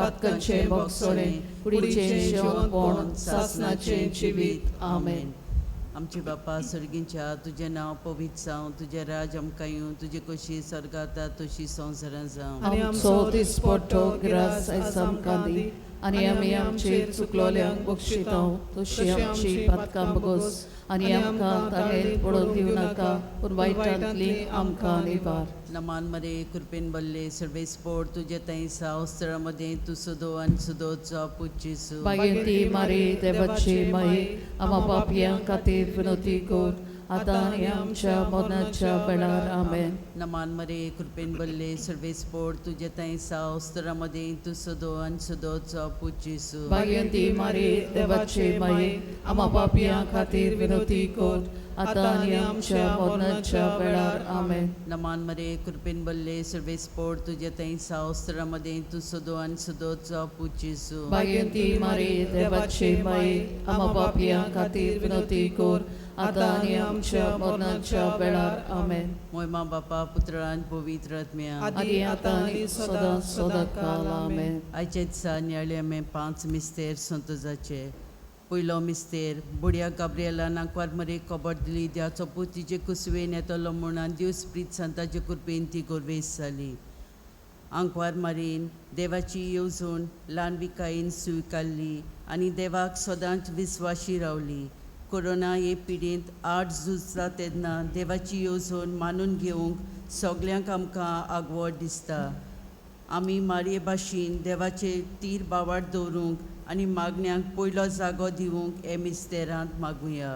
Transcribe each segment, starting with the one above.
पातकांचे बोगसोळे कुडीचें जेवणपण सासणाचें जिवीत आमेन. आमचे बापा सर्गींच्या तुझें नांव पवित्र जावं, तुझें राज आमकां येवं, तुजी कशी स्वर्गांत तशी संवसारांत जावं. आनी आमचो दिसपट्टो गिरास आयज आमकां दी आनी आमी आमचेर चुकलोल्यांक बक्षितांव तशी आमची पातकां बगोस आनी आमकां ताळेत पडोवन दिवं नाका पूण वायटांतली आमकां निवार. नमान मरे कृपेन बल्ले सर्वेस्पोर तुझे तई सावस्त्र मध्ये तू सुदो आणि सुदोचा पुच्छिसू. बागेंती मारी देवाची माई आमा पापयां खातीर विनोती कोर आतां आनी आमच्या मरणाच्या वेळार आमेन. नमान मरे कृपेन बल्ले सर्वेस्पोर तुझे तई सावस्त्र मध्ये तू सुदो आणि सुदोचा पुच्छिसू. बागेंती मारी देवाची माई आमा पापयां खातीर विनोती कोर आतां आनी आमच्या मरणाच्या वेळार आमेन. नमान मरे कृपेन बल्ले सर्वेस्पोर तुझे तई सावस्त्र मध्ये तू सुदो आणि सुदोचा पुच्छिसू. बागेंती मारी देवाची माई आमा पापयां खातीर विनोती कोर आतां आनी आमच्या मरणाच्या वेळार आमेन. मोयमा बापा पुत्र आणि पवित्र आत्म्या आदी आतां आनी सदां सदांकाल आमेन. आयचे दिसा नियाळे आमी 5 मिस्तेर संतोजाचे. पयलो मिस्तेर बुडया गाब्रिएलान आंकवार मरे खबर दिली देवाचो पूत तिचे कुसवेन येतलो म्हूण दिवस प्रीत संताचे कृपेन ती गोरवेस जाली. आंकवार मारीन देवाची येवजण ल्हानविकायेन स्विकारली आनी देवाक सदांच विस्वाशी रावली. कोरोना हे पिडींत 8 झुजता तेन्ना देवाची येवजण मानून घेवंक सगल्यांक आमकां आगवड दिसता. आमी मारये भाशेन देवाचे तीर बावाड दवरूंक आनी मागण्यांक पयलो जागो दिवंक हे मिस्तेरांत मागुया.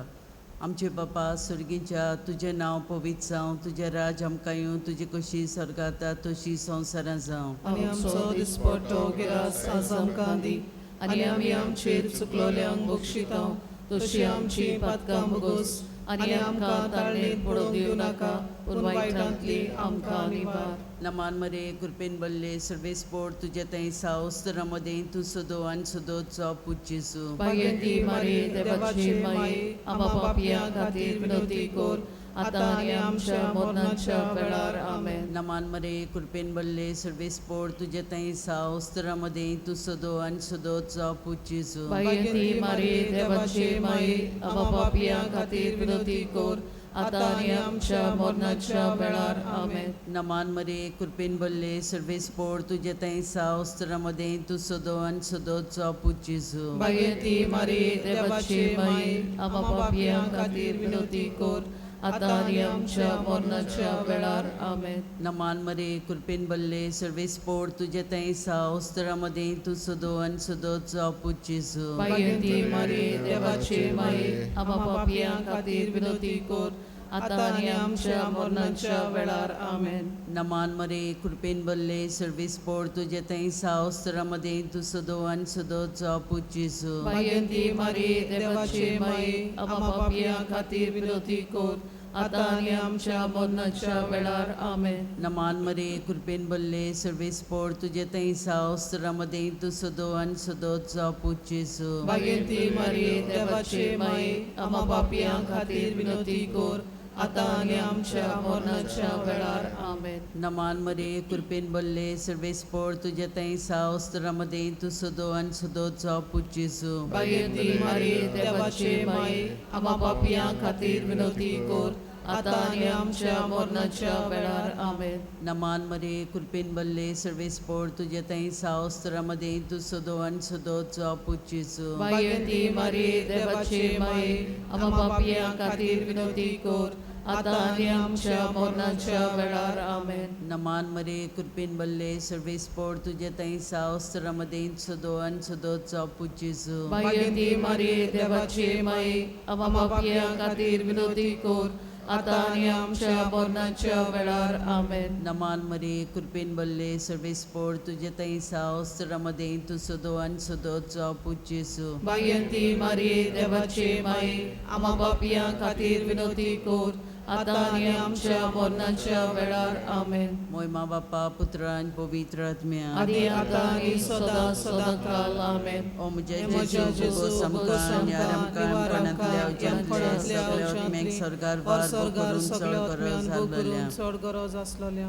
आमचे बापा सुर्गीच्या तुझें नांव पवित्र जावं, तुजें राज आमकां येवं, तुजी कशी स्वर्गांत तशी संवसारांत जावं. आनी आमचो दिसपट्टो गिरास आयज आमकां दी आनी आमी आमचेर चुकलोल्यांक बक्षितांव तशी आमची पातकां बगोस आनी आमकां ताळणेत पडोवन दिवं नाका पूण वायटांतली आमकां निवार. नमान मरे कृपेन बल्ले सर्वेस्पोर तुझे तई सावस्त्र मध्ये तू सुदो आणि सुदोचा पुच्छिसू. बागेंती मारी देवाची माई आमा पापयां खातीर विनोती कोर आतां आनी आमच्या मरणाच्या वेळार आमेन. नमान मरे कृपेन बल्ले सर्वेस्पोर तुझे तई सावस्त्र मध्ये तू सुदो आणि सुदोचा पुच्छिसू. बागेंती मारी देवाची माई आमा पापयां खातीर विनोती कोर आतां आनी आमच्या मरणाच्या वेळार आमेन. नमान मरे कृपेन बल्ले सर्वेस्पोर तुझे तई सावस्त्र मध्ये तू सुदो आणि सुदोचा पुच्छिसू. बागेंती मारी देवाची माई आमा पापयां खातीर विनोती कोर आतां आनी आमच्या मरणाच्या वेळार आमेन. नमान मरे कृपेन बल्ले सर्वेस्पोर तुझे तई सावस्त्र मध्ये तू सुदो आणि सुदोचा पुच्छिसू. बागेंती मारी देवाची माई आमा पापयां खातीर विनोती कोर आतां आनी आमच्या मरणाच्या वेळार आमेन. नमान मरे कृपेन बल्ले सर्वेस्पोर तुझे तई सावस्त्र मध्ये तू सुदो आणि सुदोचा पुच्छिसू. बागेंती मारी देवाची माई आमा पापयां खातीर विनोती कोर आतां आनी आमच्या मरणाच्या वेळार आमेन. नमान मरे कृपेन बल्ले सर्वेस्पोर तुझे तई सावस्त्र मध्ये तू सुदो आणि सुदोचा पुच्छिसू. बागेंती मारी देवाची माई आमा पापयां खातीर विनोती कोर आतां आनी आमच्या मरणाच्या वेळार आमेन. नमान मरे कृपेन बल्ले सर्वेस्पोर तुझे तई सावस्त्र मध्ये तू सुदो आणि सुदोचा पुच्छिसू. बागेंती मारी देवाची माई आमा पापयां खातीर विनोती कोर आतां आनी आमच्या मरणाच्या वेळार आमेन. नमान मरे कृपेन बल्ले सर्वेस्पोर तुझे तई सावस्त्र मध्ये तू सुदो आणि सुदोचा पुच्छिसू. बागेंती मारी देवाची माई आमा पापयां खातीर विनोती कोर आतां आनी आमच्या मरणाच्या वेळार आमेन. नमान मरे कृपेन बल्ले सर्वेस्पोर तुझे तई सावस्त्र मध्ये सुदो आणि सुदोचा पुच्छिसू. बागेंती मारी देवाची माई आमा पापयां खातीर विनोती कोर आतां आनी आमच्या मरणाच्या वेळार आमेन. नमान मरे कृपेन बल्ले सर्वेस्पोर तुझे तई सावस्त्र मध्ये तू सुदो आणि सुदोचा पुच्छिसू. बागेंती मारी देवाची माई आमा पापयां खातीर विनोती कोर आतां आनी आमच्या मरणाच्या वेळार आमेन. मोयमा बापा पुत्र आणि पवित्र आत्म्या आदी आतां आनी सदां सदांकाल आमेन. ओ मुझे जेजू समका न्यारमका पणतल्या जंतल्या सगळ्या मेक सरकार वार करून चड गरज आसलोल्या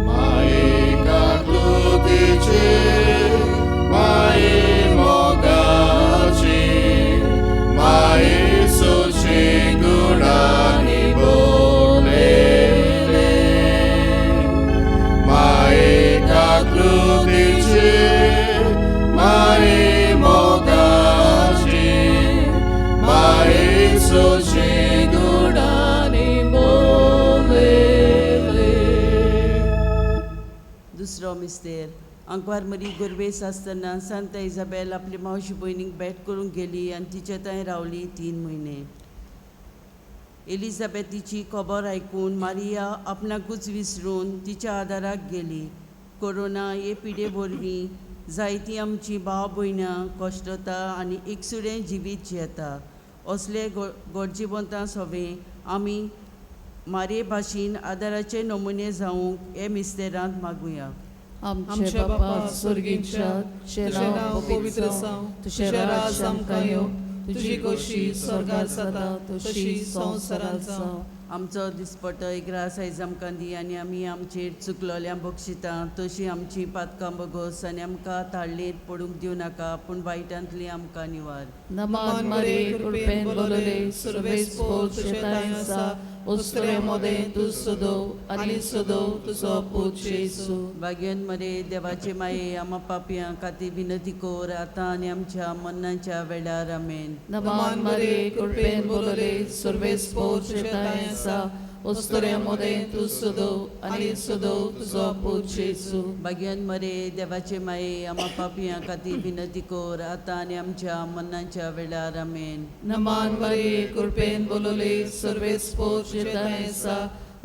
मायेका दुसरो मिस्तेर आंकवार मरी गुरवेस आसतना सांत इजाबेल आपली मावशी भयणीक भेट करूंक गेली आनी तिचे थंय रावली 3 म्हयने. एलिझाबेथीची खबर आयकून मारिया आपणाकूच विसरून तिच्या आदाराक गेली. कोरोना हे पिडे वरवीं जायतीं आमची भाव भयणां कश्टता आनी एकसुडें जिवीत जियेता. असले गरजेवंतां सवें आमी मारे भाशेन आदाराचे नमुने जावंक हे मिस्तेरांत मागुया. आमचे बापा स्वर्गींच्या तुझें नांव पवित्र जावं, तुझें राज आमकां येवं, तुजी कशी स्वर्गार जाता तशी संवसारांत जावं. आमचो दिसपट्टो एक रास आयज आमकां दी आनी आमी आमचेर चुकलोल्यांक बक्षिता तशी आमची पातकां बगोस आनी आमकां ताळ्ळेर पडूंक दिवं नाका पूण वायटांतली आमकां निवार. नमान मरे कृपेन बोलले सर्वेस पोल तुझे ताय आसा उस्त्रे मोदे तूं सोदो आनी सोदो तुजो पूत येसू. भाग्यन मरे देवाचे माये आमा पापयां खातीर विनती कोर आतां आनी आमच्या मरणाच्या वेळार आमेन. नमान मरे कृपेन बोलले सर्वेस पोल तुझे ताय आसा उस्त्रे मोदे तूं सोदो आनी सोदो तुजो पूत येसू. भाग्यन मरे देवाचे माये आमा पापयां खातीर विनती कोर आतां आनी आमच्या मरणाच्या वेळार आमेन. नमान मरे कृपेन बोलले सर्वेस पोल तुझे ताय आसा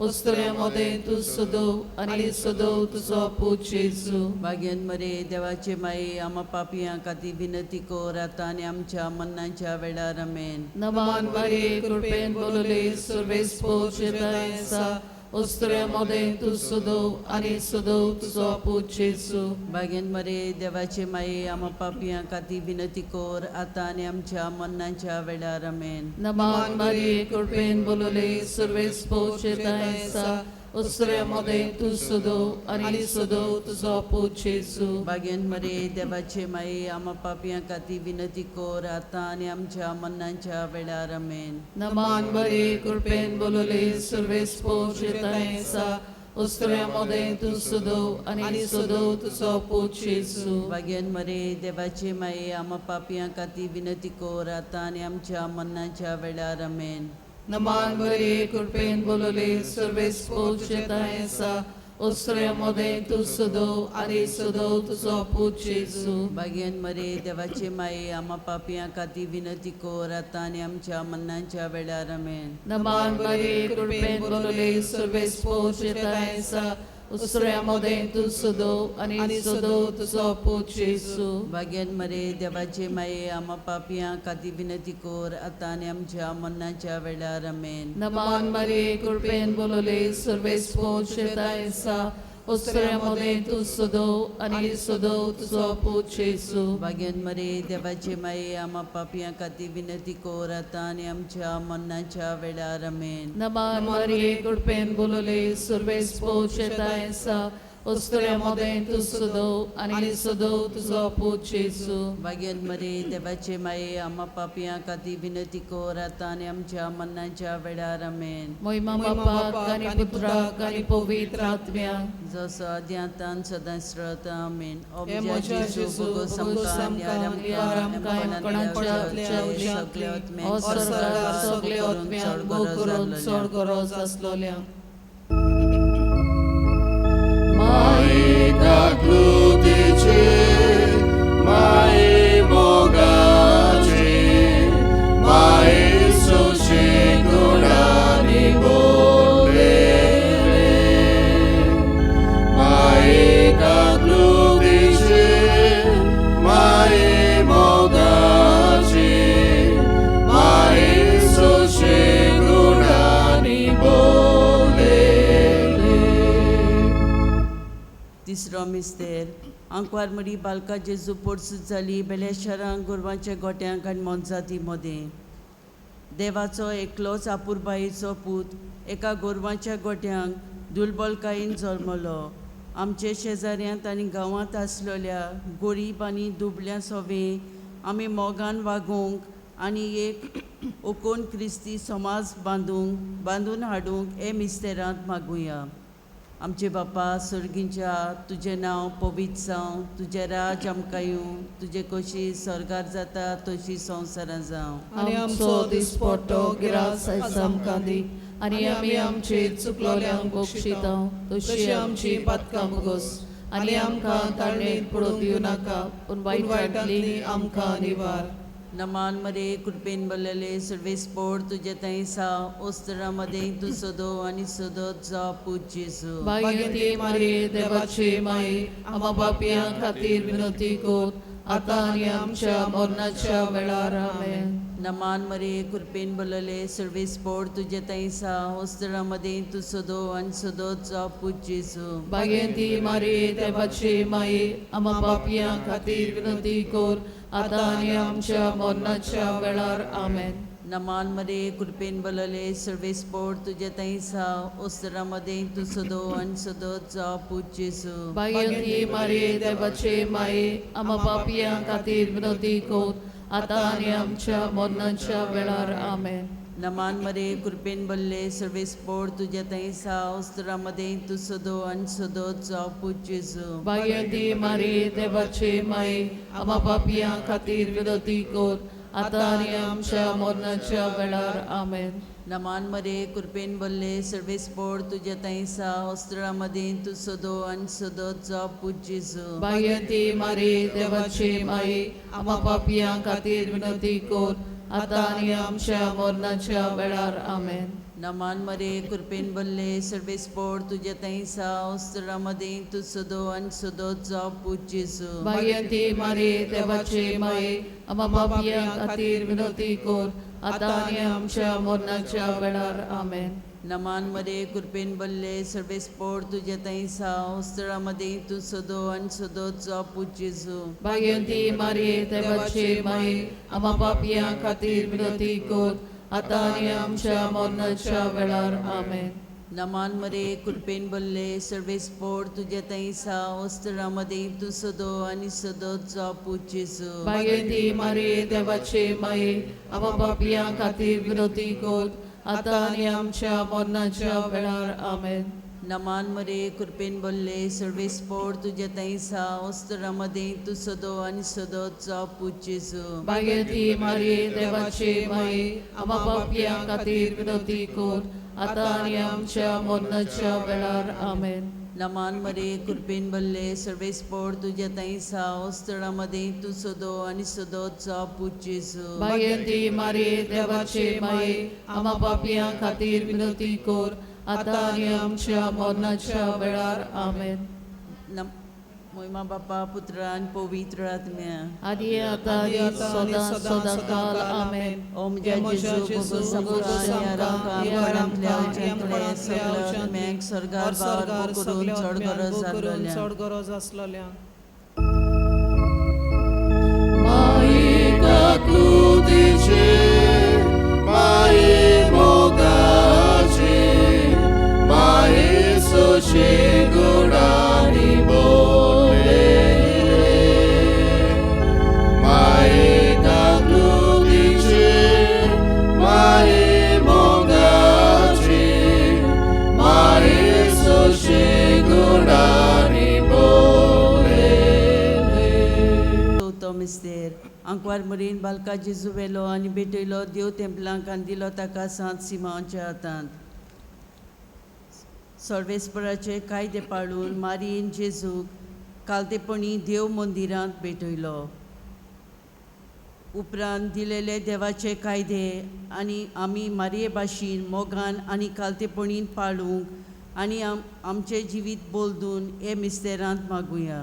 उस्त्रे मोदे तूं सोदो आनी सोदो तुजो पूत येसू. भाग्यन मरे देवाचे माये आमा पापयां खातीर विनती कोर आतां आनी आमच्या मरणाच्या वेळार आमेन. नमान मरे कृपेन बोलले सर्वेस पोल तुझे ताय आसा उस्त्रे मोदे तूं सोदो आनी सोदो तुजो पूत येसू. भाग्यन मरे देवाचे माये आमा पापयां खातीर विनती कोर आतां आनी आमच्या मरणाच्या वेळार आमेन. नमान मरे कृपेन बोलले सर्वेस पोल तुझे ताय आसा उस्त्रे मोदे तूं सोदो आनी सोदो तुजो पूत येसू. भाग्यन मरे देवाचे माये आमा पापयां खातीर विनती कोर आतां आनी आमच्या मरणाच्या वेळार आमेन. नमान मरे कृपेन बोलले सर्वेस पोल तुझे ताय आसा उस्त्रे मोदे तूं सोदो आनी सोदो तुजो पूत येसू. भाग्यन मरे देवाचे माये आमा पापयां खातीर विनती कोर आतां आनी आमच्या मरणाच्या वेळार आमेन. नमान मरे कृपेन बोलले सर्वेस पोल तुझे ताय आसा उस्त्रे मोदे तूं सोदो आनी सोदो तुजो पूत येसू. भाग्यन मरे देवाचे माये आमा पापयां खातीर विनती कोर आतां आनी आमच्या मरणाच्या वेळार आमेन. नमान मरे कृपेन बोलले सर्वेस पोल तुझे ताय आसा उस्त्रे मोदे तूं सोदो आनी सोदो तुजो पूत येसू. भाग्यन मरे देवाचे माये आमा पापयां खातीर विनती कोर आतां आनी आमच्या मरणाच्या वेळार आमेन. नमान मरे कृपेन बोलले सर्वेस पोल तुझे ताय आसा उस्त्रे मोदे तूं सोदो आनी सोदो तुजो पूत येसू. भाग्यन मरे देवाचे माये आमा पापयां खातीर विनती कोर आतां आनी आमच्या मरणाच्या वेळार आमेन. नमान मरे कृपेन बोलले सर्वेस पोल तुझे ताय आसा उस्त्रे मोदे तूं सोदो आनी सोदो तुजो पूत येसू. भाग्यन मरे देवाचे माये आमा पापयां खातीर विनती कोर आतां आनी आमच्या मरणाच्या वेळार आमेन. महिमा बापाक आनी पुत्राक आनी पवित्र आत्म्याक जसो आदी आतां सदां श्रत आमेन. हे म्हज्या जेजू भोगोस आमकां यार आमकां कोणाच्या सगळे आत्म्याक भोग करून चड गरज आसलोल्यांक. Zakluticie mojej Bogacie, mojej Susikunani Bolele. Mojej zakluticie mojej Bogacie, mojej Susikunani Bolele. तिसरो मिस्तेर आंकवार मरी बालका जेजू पोरसूत जाली बेलेशारां गोरवांच्या गोट्यांक आनी मोनजाती मदें. देवाचो एकलोच आपुरबायेचो पूत एका गोरवांच्या गोट्यांक दुलबलकायेन जल्मलो. आमचे शेजाऱ्यांत आनी गांवांत आसलेल्या गरीब आनी दुबळ्या सवें आमी मोगान वागूंक आनी एक ओकोन क्रिस्ती समाज बांदून हाडूंक हे मिस्तेरांत मागुया. आमचे बापा स्वर्गींच्या तुजें नांव पवित्र जावं, तुजें राज आमकां येवं, तुजे कशी स्वर्गार जाता तशी संवसारांत जावं. आनी आमचो दिसपट्टो गिरास आयज आमकां दी आनी आमी आमचे चुकलोल्यांक बक्षिता तशी आमची पातकां बगोस आनी आमकां ताळणेत पडूंक दिवं नाका पूण वायटांतली आमकां निवार. नमान मरे कृपेन भरलेले सर्वेस्पोर तुझे थंय सा ओस्तरामध्ये तू सोदो आनी सोदत जा पूज जेजू. भाग्यवती मारिये देवाची माये आम्हा पापियां खातीर विनंती कर आतां आनी आमच्या मरणाच्या वेळार आमेन. नमान मरे कृपेन भरलेले सर्वेस्पोर तुझे थंय सा ओस्तरामध्ये तू सोदो आनी सोदत जा पूज जेजू. भाग्यवती मारिये देवाची माये आम्हा पापियां खातीर विनंती कर आतां आनी आमच्या मरणाच्या वेळार आमेन. नमान मरे कृपेन भरलेले सर्वेस्पोर तुझे थंय सा ओस्तरामध्ये तू सोदो आनी सोदत जा पूज जेजू. भाग्यवती मारिये देवाचे माये आम्हा पापियां खातीर विनंती कर आतां आनी आमच्या मरणाच्या वेळार आमेन. नमान मरे कृपेन भरले सर्वेस्पोर तुझे थंय सा ओस्तरामध्ये तू सोदो आनी सोदत जा पूज जेजू. भाग्यवती मारिये देवाचे माये आम्हा पापियां खातीर विनंती कर आतां आनी आमच्या मरणाच्या वेळार आमेन. नमान मरे कृपेन भरले सर्वेस्पोर तुझे थंय सा ओस्तरामध्ये तू सोदो आनी सोदत जा पूज जेजू. भाग्यवती मारिये देवाचे माये आम्हा पापियां खातीर विनंती कर आतां आनी आमच्या मरणाच्या वेळार आमेन. नमान मरे कृपेन भरले सर्वेस्पोर तुझे थंय सा ओस्तरामध्ये तू सोदो आनी सोदत जा पूज जेजू. भाग्यवती मारिये देवाचे माये आम्हा पापियां खातीर विनंती कर आतां आनी आमच्या मरणाच्या वेळार आमेन. नमान मरे कृपेन भरले सर्वेस्पोर तुझे थंय सा ओस्तरामध्ये तू सोदो आनी सोदत जा पूज जेजू. भाग्यवती मारिये देवाचे माये आम्हा पापियां खातीर विनंती कर आतां आनी आमच्या मरणाच्या वेळार आमेन. नमान मरे कृपेन भरले सर्वेस्पोर तुझे थंय सा ओस्तरामध्ये तू सोदो आनी सोदत जा पूज जेजू. भाग्यवती मारिये देवाचे माये आम्हा पापियां खातीर विनंती कर आतां आनी आमच्या मरणाच्या वेळार आमेन. नमान मरे कृपेन भरले सर्वेस्पोर तुझे थंय सा ओस्तरामध्ये तू सोदो आनी सोदत जा पूज जेजू. भाग्यवती मारिये देवाचे माये आम्हा पापियां खातीर विनंती कर आतां आनी आमच्या मरणाच्या वेळार आमेन. नमान मरे कृपेन भरले सर्वेस्पोर तुझे थंय सा ओस्तरामध्ये तू सोदो आनी सोदत जा पूज जेजू. भाग्यवती मारिये देवाचे माये आम्हा पापियां खातीर विनंती कर आतां आनी आमच्या मरणाच्या वेळार आमेन. महिमा बापा पुत्र आनी पवित्र आत्म्या आदी आतां आनी सदां काल आमेन. ओम जय जेजू बगो आमकां घरांतल्या सगळ्या आत्म्यांक स्वर्गार बार करून चड गरज आसलेल्या Maika cludice, mai mogace, mai soce gurani bolele. Maika cludice, mai mogace, mai soce gurani bolele. तो मिस्तेर आंकवार मरीन बालका जेजू वेलो आनी बेटयलो देव तेंपलांक आनी दिलो ताका सांत सिमांच्या हातांत. सर्वेस्पराचे कायदे पाळून मारीन जेजूक कालतेपणी देव मंदिरांत भेटयलो. उपरांत दिलेले देवाचे कायदे आनी आमी मारये भाशेन मोगान आनी कालतेपणीन पाळूंक आनी आमचे जिवीत बोलदून हे मिस्तेरांत मागुया.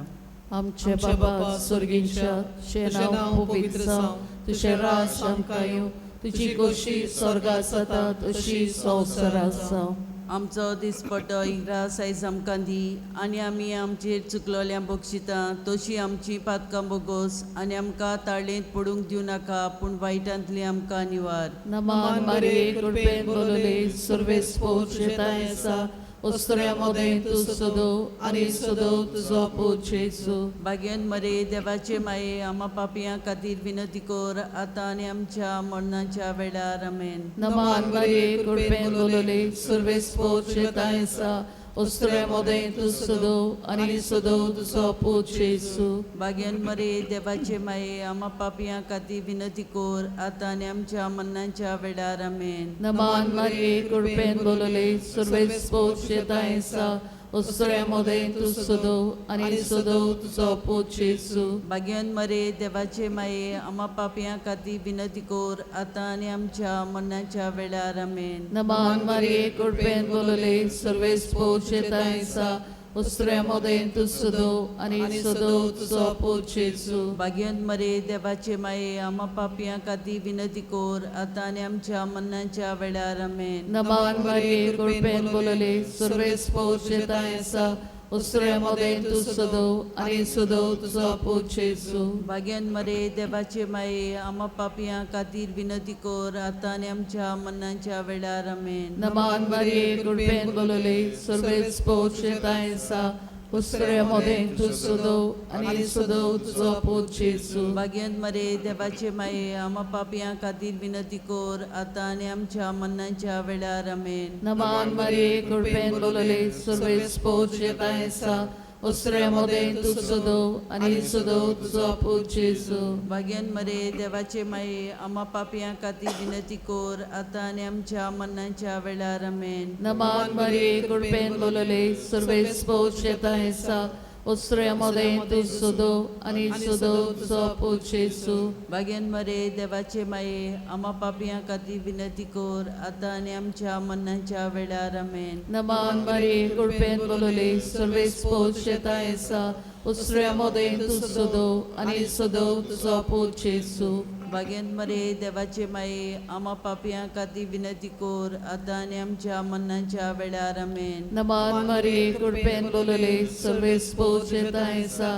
आमचे बाबा स्वर्गीच्या तुझे नांव पवित्र जावं, तुझे राज आमकां येवं, तुजी कशी स्वर्गात जाता तशी संवसारांत जावं. आमचो दिसपटो इग्रास आयज आमकां दी आनी आमी आमचेर चुकलोल्यांक बक्षिता तशी आमची पातकां बोगोस आनी आमकां ताळेंत पडूंक दिवं नाका पूण वायटांतली आमकां निवार. नमान मारिये कृपेन बोलले सर्वेस्पोर जेताय आसा ओस्तऱ्या मोदें तूं सोदो आनी सोदो तुजो पूत जेजू. भाग्यन मरे देवाचे माये आमा पापियां खातीर विनंती कर आतां आनी आमच्या मरणाच्या वेळार आमेन. नमान मारिये कृपेन बोलले सर्वेस्पोर जेताय आसा ओस्तऱ्या मोदें तूं सोदो आनी सोदो तुजो पूत जेजू. भाग्यन मरे देवाचे माये आमा पापियां खातीर विनंती कर आतां आनी आमच्या मरणाच्या वेळार आमेन. नमान मारिये कृपेन बोलले सर्वेस्पोर जेताय आसा उस्त्र्या मोदें तूं सोदो आनी सोदो तुजो पूत जेजू भाग्यवान मरे देवाचे माये आम्हा पापयां खातीर विनंती कोर आतां आनी आमच्या मरणाच्या वेळार आमेन. नमान मारिये कृपेन बोलले सर्वेस पोच येतायसा उस्त्र्या मोदें तूं सोदो आनी सोदो तुजो पूत जेजू भाग्यवान मरे देवाचे माये आम्हा पापयां खातीर विनंती कोर आतां आनी आमच्या मरणाच्या वेळार आमेन. नमान मारिये कृपेन बोलले सर्वेस पोच येतायसा उस्त्र्या मोदें तूं सोदो आनी सोदो तुजो पूत जेजू भाग्यवान मरे देवाचे माये आम्हा पापयां खातीर विनंती कोर आतां आनी आमच्या मरणाच्या वेळार आमेन. नमान मारिये कृपेन बोलले सर्वेस पोच येतायसा उस्त्र्या मोदें तूं सोदो आनी सोदो तुजो पूत जेजू भाग्यवान मरे देवाचे माये आम्हा पापयां खातीर विनंती कोर आतां आनी आमच्या मरणाच्या वेळार आमेन. नमान मारिये कृपेन बोलले सर्वेस पोच येतायसा उस्त्र्या मोदें तूं सोदो आनी सोदो तुजो पूत जेजू भाग्यवान मरे देवाचे माये आम्हा पापयां खातीर विनंती कोर आतां आनी आमच्या मरणाच्या वेळार आमेन. नमान मारिये कृपेन बोलले सर्वेस पोच येतायसा उस्त्र्या मोदें तूं सोदो आनी सोदो तुजो पूत जेजू भाग्यवान मरे देवाचे माये आम्हा पापयां खातीर विनंती कोर आतां आनी आमच्या मरणाच्या वेळार आमेन. नमान मारिये कृपेन बोलले सर्वेस पोच येतायसा उस्त्र्या मोदें तूं सोदो आनी सोदो तुजो पूत जेजू भाग्यवान मरे देवाचे माये आम्हा पापयां खातीर विनंती कोर आतां आनी आमच्या मरणाच्या वेळार आमेन. नमान मारिये कृपेन बोलले सर्वेस पोच येतायसा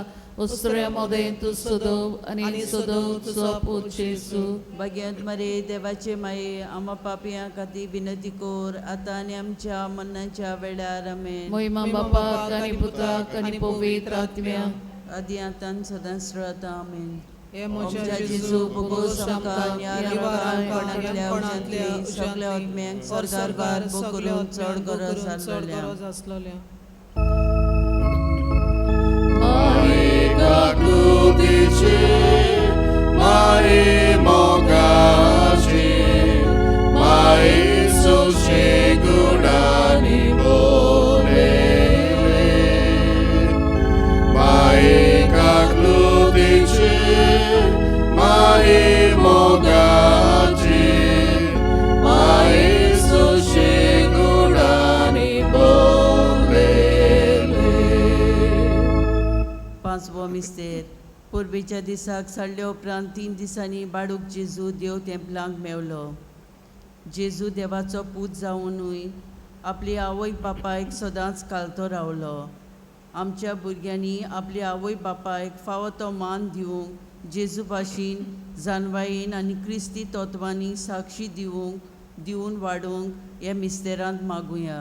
उस्त्र्या मोदें तूं सोदो आनी सोदो तुजो पूत जेजू भाग्यवान मरे देवाचे माये आम्हा पापयां खातीर विनंती कोर आतां आनी आमच्या मरणाच्या वेळार आमेन. महिमा बापाक आनी पुत्राक आनी पवित्र आत्म्याक आदी आतां सदांच रावता आमेन. हे आमच्या जेजू भोगोस आमकां न्यायाळपणांतल्या उज्यांतली सगळ्या आत्म्यांक सरकार भोग करून चड गरज आसलोल्या. काकुतीचे माये मोगाचे माये सुशेगुणानी बोलेले माये काकुतीचे माये मोगाचे माये सुशेगुणानी बोलेले. पांचवो मिस्तेर पुर्वेच्या दिसाक सडले उपरांत 3 दिसांनी बाळूक जेजू देव तेंपलांक मेवलो. जेजू देवाचो पूत जावनूय आपली आवय बापायक सदांच कालतो रावलो. आमच्या भुरग्यांनी आपली आवय बापायक फावो तो मान दिवंक जेजू भाशेन जानवायेन आनी क्रिस्ती तत्वांनी साक्षी दिवन वाडोवंक ह्या मिस्तेरांत मागुया.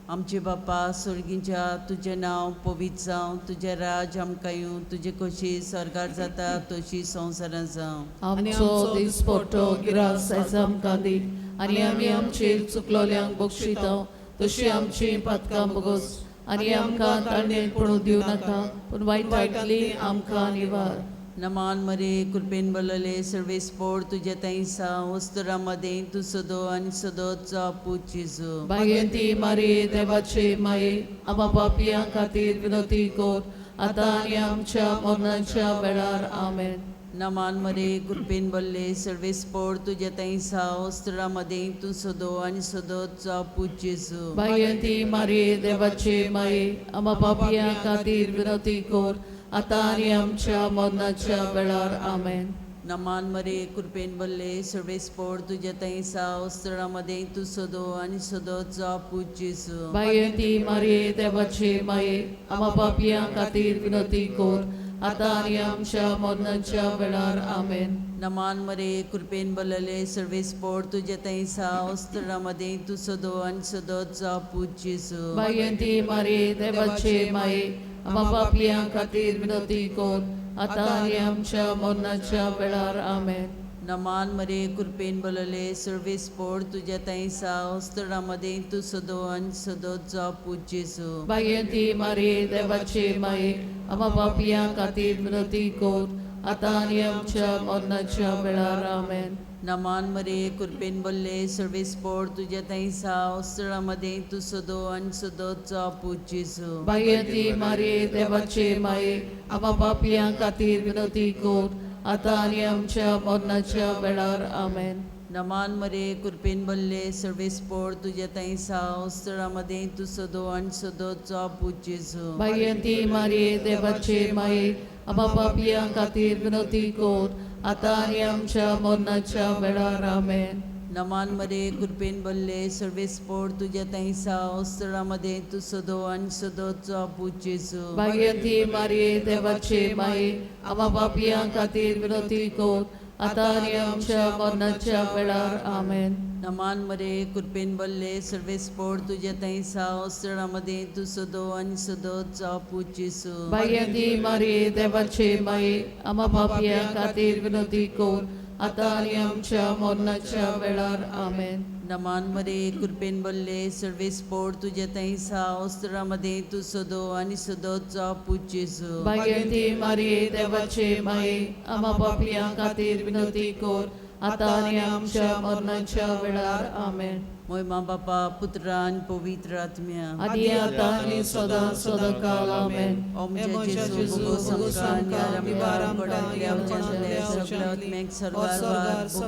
आमचे बापा सर्गींच्या तुजें नांव पवित्र जावं, तुजें राज आमकां येवं, तुजे कशी सरकार जाता तशी संवसारांत जावं. आमचो दिसपट्टो गिरास आयज आमकां दी आनी आमी आमचेर चुकलोल्यांक बक्षितांव तशी आमची पातकां बोगोस आनी आमकां ताळणेक पडूं दिवं नाका पूण वायटांतली आमकां निवार. नमान मरे कृपेन बलले सर्वेस्पोर तुजे तैसा उस्तरा मदें तू सदो आनी सदोचा पूत जेजू. भाग्यवंती मारिये देवाचे माये आम्हा पापियां खातीर विनंती कर आतां आनी आमच्या मरणाच्या वेळार आमेन. नमान मरे कृपेन बल्ले सर्वेस्पोर तुजे तैसा उस्तरा मदें तू सदो आनी सदोचा पूत जेजू. भाग्यवंती मारिये देवाचे माये आम्हा पापियां खातीर विनंती कर आतां आनी आमच्या मरणाच्या वेळार आमेन. नमान मरे कृपेन बल्ले सर्वेस्पोर तुजे तैसा उस्तरा मदें तू सदो आनी सदोचा पूत जेजू. भाग्यवंती मारिये देवाचे माये आम्हा पापियां खातीर विनंती कर आतां आनी आमच्या मरणाच्या वेळार आमेन. नमान मरे कृपेन बल्ले सर्वेस्पोर तुजे तैसा उस्तरा मदें तू सदो आनी सदोचा पूत जेजू. भाग्यवंती मारिये देवाचे माये आम्हा पापियां खातीर विनंती कर आतां आनी आमच्या मरणाच्या वेळार आमेन. नमान मरे कृपेन बल्ले सर्वेस्पोर तुजे तैसा उस्तरा मदें तू सदो आनी सदोचा पूत जेजू. भाग्यवंती मारिये देवाचे माये आम्हा पापियां खातीर विनंती कर आतां आनी आमच्या मरणाच्या वेळार आमेन. नमान मरे कृपेन बोलले सर्वे स्पोर्ट तुझ्या थंय साव स्थळामध्ये तू सदो आणि सदोचा पूजेसो भाग्यवंती मारिये देवाचे माये आम्हा पापियां खातीर विनंती कर आता आणि आमच्या मरणाच्या वेळार आमेन. नमान मरे कृपेन बोलले सर्वे स्पोर्ट तुझ्या थंय साव स्थळामध्ये तू सदो आणि सदोचा पूजेसो भाग्यवंती मारिये देवाचे माये आम्हा पापियां खातीर विनंती कर आता आणि आमच्या मरणाच्या वेळार आमेन. नमान मरे कृपेन बोलले सर्वे स्पोर्ट तुझ्या थंय साव स्थळामध्ये तू सदो आणि सदोचा पूजेसो भाग्यवंती मारिये देवाचे माये आम्हा पापियां खातीर विनंती कर आता आणि आमच्या मरणाच्या वेळार आमेन. नमान मरे कृपेन बोलले सर्वे स्पोर्ट तुझ्या थंय साव स्थळामध्ये तू सदो आणि सदोचा पूजेसो भाग्यवंती मारिये देवाचे माये आम्हा पापियां खातीर विनंती कर आता आणि आमच्या मरणाच्या वेळार आमेन. नमान मरे कृपेन बोलले सर्वे स्पोर्ट तुझ्या थंय साव स्थळामध्ये तू सदो आणि सदोचा पूजेसो भाग्यवंती मारिये देवाचे माये आम्हा पापियां खातीर विनंती कर आता आणि आमच्या मरणाच्या वेळार आमेन. महिमा बापा पुत्रा आणि पवित्र आत्म्या आदी आता आणि सदा सदाकाल आमेन. ओम जय जेसू बोगो संकान आमी बाराम पडल्या वचनल्या सगळ्या आत्म्याक सर्वार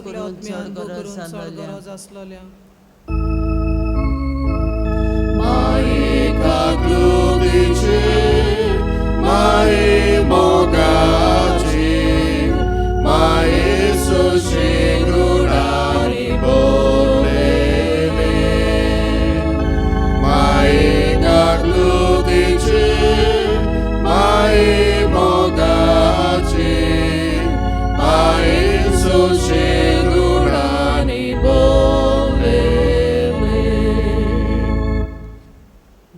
करून चड गरज आसलोल्या Mai kakludice, mai mogaci, mai sushigurani bolele. Mai kakludice, mai mogaci, mai sushigurani bolele.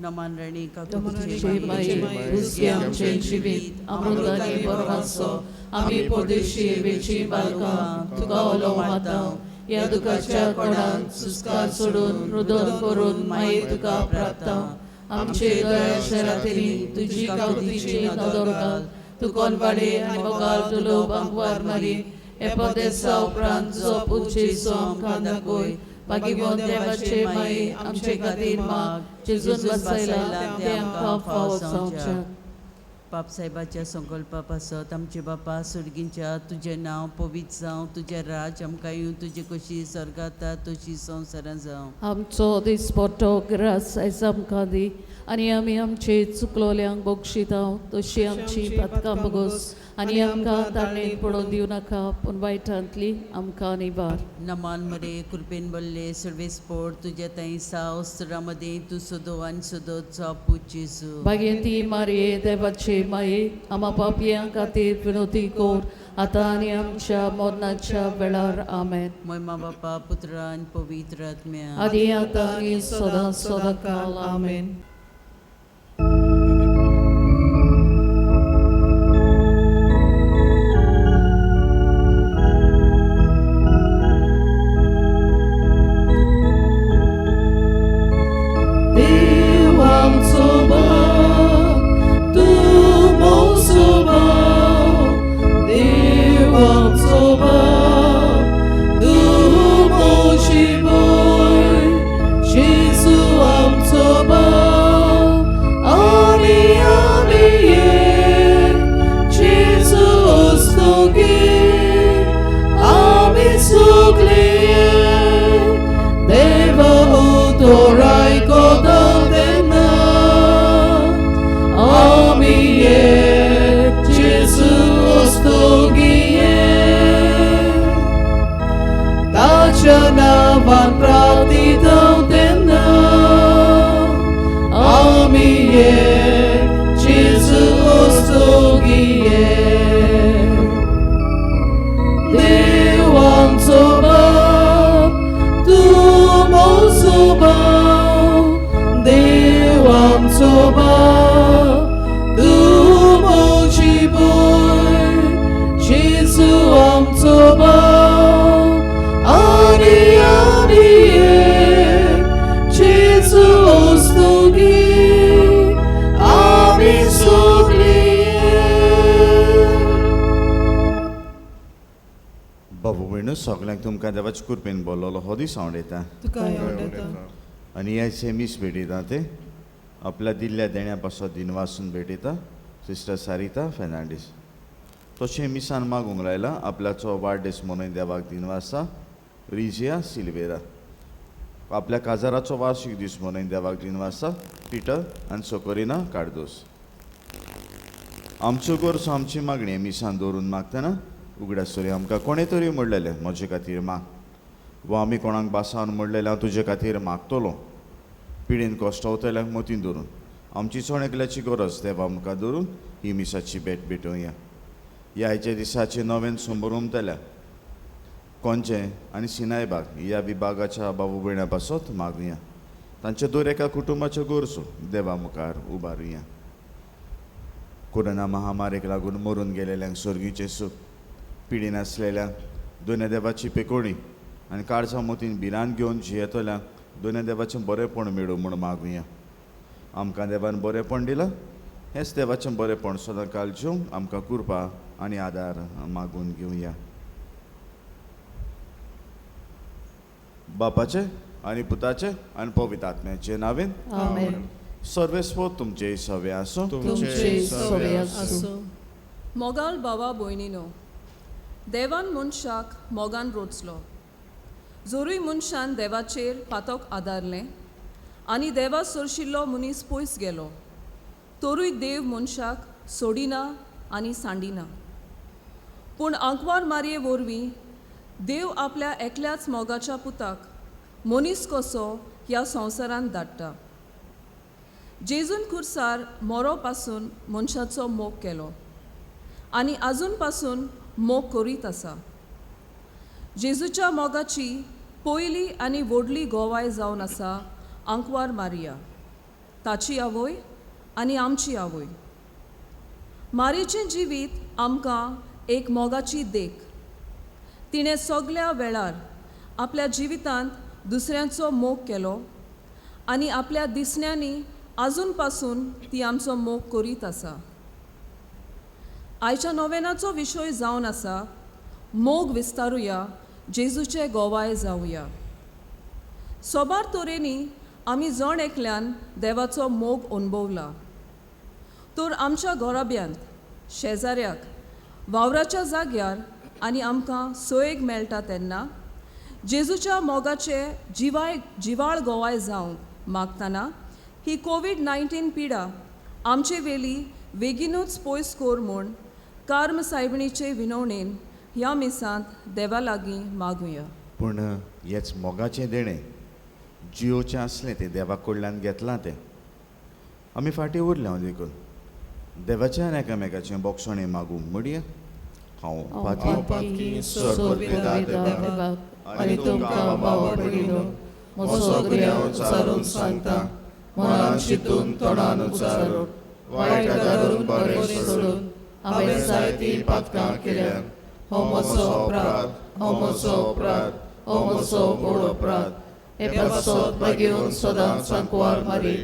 नमान राणी तुमचे माये हुस्के आमचे जिवीत अमृताने परवासो आम्ही परदेशी वेची बालकां तुका ओलो मातां या दुखाच्या कोणान सुस्कार सोडून रुदन करून माये तुका प्रार्थना आमचे गळ्याच्या रात्री तुझी कावतीची नदर घाल तू कोणवाडे आनी मोगाल तुलो बांगवार मारी एपदेसा उपरांत जो पुजेचो आमकां दाखोय भाग्यवान देवाचे माये आमचे खातीर माग जेजून बसयला ते आमकां फावो जावचें. बाप साहेबाच्या संकल्पा पासत आमचे बापा सुर्गींच्या तुझे नांव पवित्र जावं तुझे राज आमकां येवं तुजी कशी स्वर्गांत तशी संवसारांत जावं. आमचो दिसपट्टो ग्रास आयज आमकां दी आनी आमी आमचे चुकलोल्यांक बक्षितांव तशी आमची पथकां बगोस आनी आमकां तारणेन पडोवन दिवं नाका पूण वायटांतली आमकां निबार. नमान मरे कृपेन बोलले सर्वे स्पोर्ट तुझ्या थंय साव स्थळामध्ये तू सदो आणि सदोचा पूजेसो भाग्यवंती मारिये देवाचे माये आम्हा पापियां खातीर विनंती कर आता आनी आमच्या मरणाच्या वेळार आमेन. महिमा बापा पुत्रा आणि पवित्र आत्म्या आदी आता आनी सदा सदाकाल आमेन. Van pratidão tena, amiye, Jesus togie. भयणू सगल्यांक तुमकां देवाचे कृपेन बोललो हो दीस आवडटा तुका आवडटा आनी हे मीस भेटयता ते आपल्या दिल्ल्या देण्या पासत दिनवासून भेटयता सिस्टर सारिता फेर्नांडीस तशें मिसान मागूंक लायला आपल्याचो वाडदीस मनोवन देवाक दिनवासा रिजिया सिल्वेरा आपल्या काजाराचो वार्षिक दीस मनोवन देवाक दिनवासा पिटर आनी सोकोरिना कार्दोस आमच्यो गोरसो आमची मागणी मिसान दवरून मागतना उगड्यासोरी आमकां कोणे तरी म्हणलेलें म्हजे खातीर माग वा आमी कोणाक बासावन म्हणलेलें हांव तुजे खातीर मागतलो पिडीन कश्टावतल्यांक मतीन धरून आमची चोणेकल्याची गरज देवा आमकां धरून ही मिसाची भेट भेटोवया ह्या दिसाचे नवें संबरमतल्या कोंचे आनी सिनाय बाग ह्या विभागाच्या बाबू भयण्या पासत मागुया तांचे दर एका कुटुंबाच्यो गरजो देवा मुखार उबारुया कोरोना महामारीक लागून मरून गेलेल्यांक स्वर्गीचें सूख पिडीन आसलेल्यांक दोन देवाची पेकोडी आनी काळजा मतीन भिरांत घेवन जियेतल्यांक दोन देवाचें बरेंपण मेळूं म्हूण मागुया आमकां देवान बरेंपण दिलां हेंच देवाचें बरेंपण सदां काल जेवंक आमकां कृपा आनी आदार मागून घेवया बापाचे आनी पुताचे आनी पवित्र आत्म्याचे नांवेन आमेन सर्वेस्व तुमचे सवे आसूं तुमचे सवे आसूं मोगाल बाबा भयणीनो देवान मनशाक मोगान रोचलो जोरूय मनशान देवाचेर पातोक आदारलें आनी देवा सोरशिल्लो मनीस पयस गेलो तोरूय देव मनशाक सोडिना आनी सांडिना पूण आंकवार मारये वरवीं देव आपल्या एकल्याच मोगाच्या पुताक मनीस कसो ह्या संवसारांत धाडटा जेजून खुर्सार मोरो पासून मनशाचो मोग केलो आनी आजून पासून मोग करीत आसा जेजूच्या मोगाची पयली आनी व्हडली गोवाय जावन आसा आंकवार मारिया ताची आवय आनी आमची आवय मारियेचें जिवीत आमकां एक मोगाची देख तिणें सगळ्या वेळार आपल्या जिवितांत दुसऱ्यांचो मोग केलो आनी आपल्या दिसण्यांनी आजून पासून ती आमचो मोग करीत आसा आयच्या नोवेनाचो विशय जावन आसा मोग विस्तारुया जेजूचे गोवाय जावया सोबार तोरेनी आमी जण एकल्यान देवाचो मोग अणभवला तर आमच्या घोराब्यांत शेजाऱ्याक वावराच्या जाग्यार आनी आमकां सोयेग मेळटा तेन्ना जेजूच्या मोगाचे जिवाळ गोवाय जावंक मागतना ही कोविड-19 पिडा आमचे वेली बेगीनूच पयस कोर म्हूण कार्म सायबणीचे विनवणेन ह्या मिसांत देवा लागीं मागुया पूण हेच मोगाचें देणें जियोचें आसलें तें देवा कडल्यान घेतलां तें आमी फाटीं उरल्या हांव देखून देवाचें आनी एकामेकाचें बोगसणें मागूंक म्हणया हांव पाती सोर्पिता देवा आनी तुमकां बाबा भयणीनो म्हजो ग्रेव उच्चारून सांगता मनान चिंतून तोंडान उच्चारून वायट धरून बरें सोडून हांवें जायतीं पातकां केल्यात हो म्हजो अपराध हो म्हजो अपराध हो म्हजो व्हड अपराध हे पासत मागीर सदांच सांकवार मारी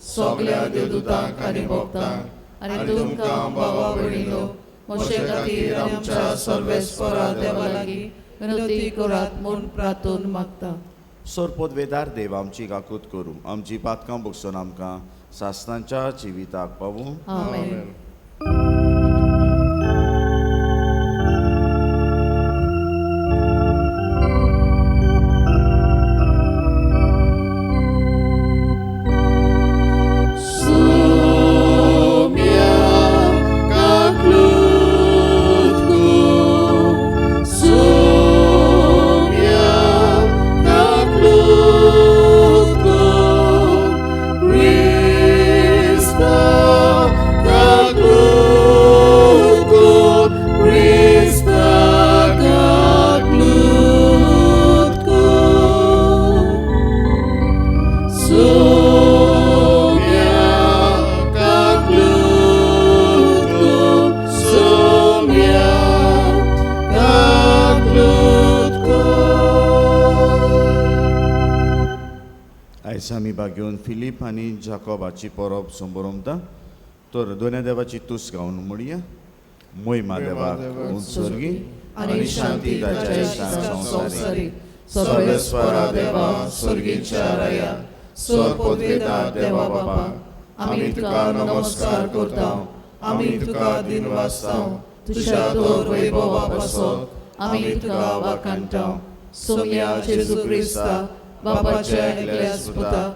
सगळ्या देवदूतांक आनी भक्तांक आनी तुमकां बाबा भयणीनो म्हजे खातीर आमच्या सर्वेस्परा देवा लागीं विनंती करात म्हूण प्रार्थून मागता सोरपोत वेदार देव आमची काकूत करूं आमची पातकां बगसून आमकां सासणांच्या जिविताक पावूं आमेन आयज आमी घेवन फिलीप आनी जाकोबाची परब संबरमता तर दोनूय देवाची तुस गावन म्हणया मोहिमा देवाक उंच स्वर्गी आणि शांती ताच्या इश्टां संवसारी सर्वेस्परा देवा स्वर्गीच्या राया स्वर पोतवेता देवा बाबा आमी तुका नमस्कार करता आमी तुका दिनवासता तुझ्या दोर वैभवा पासत आमी तुका वाखाणटा सोम्या जेजू क्रिस्ता बापाच्या एकल्या सुपुता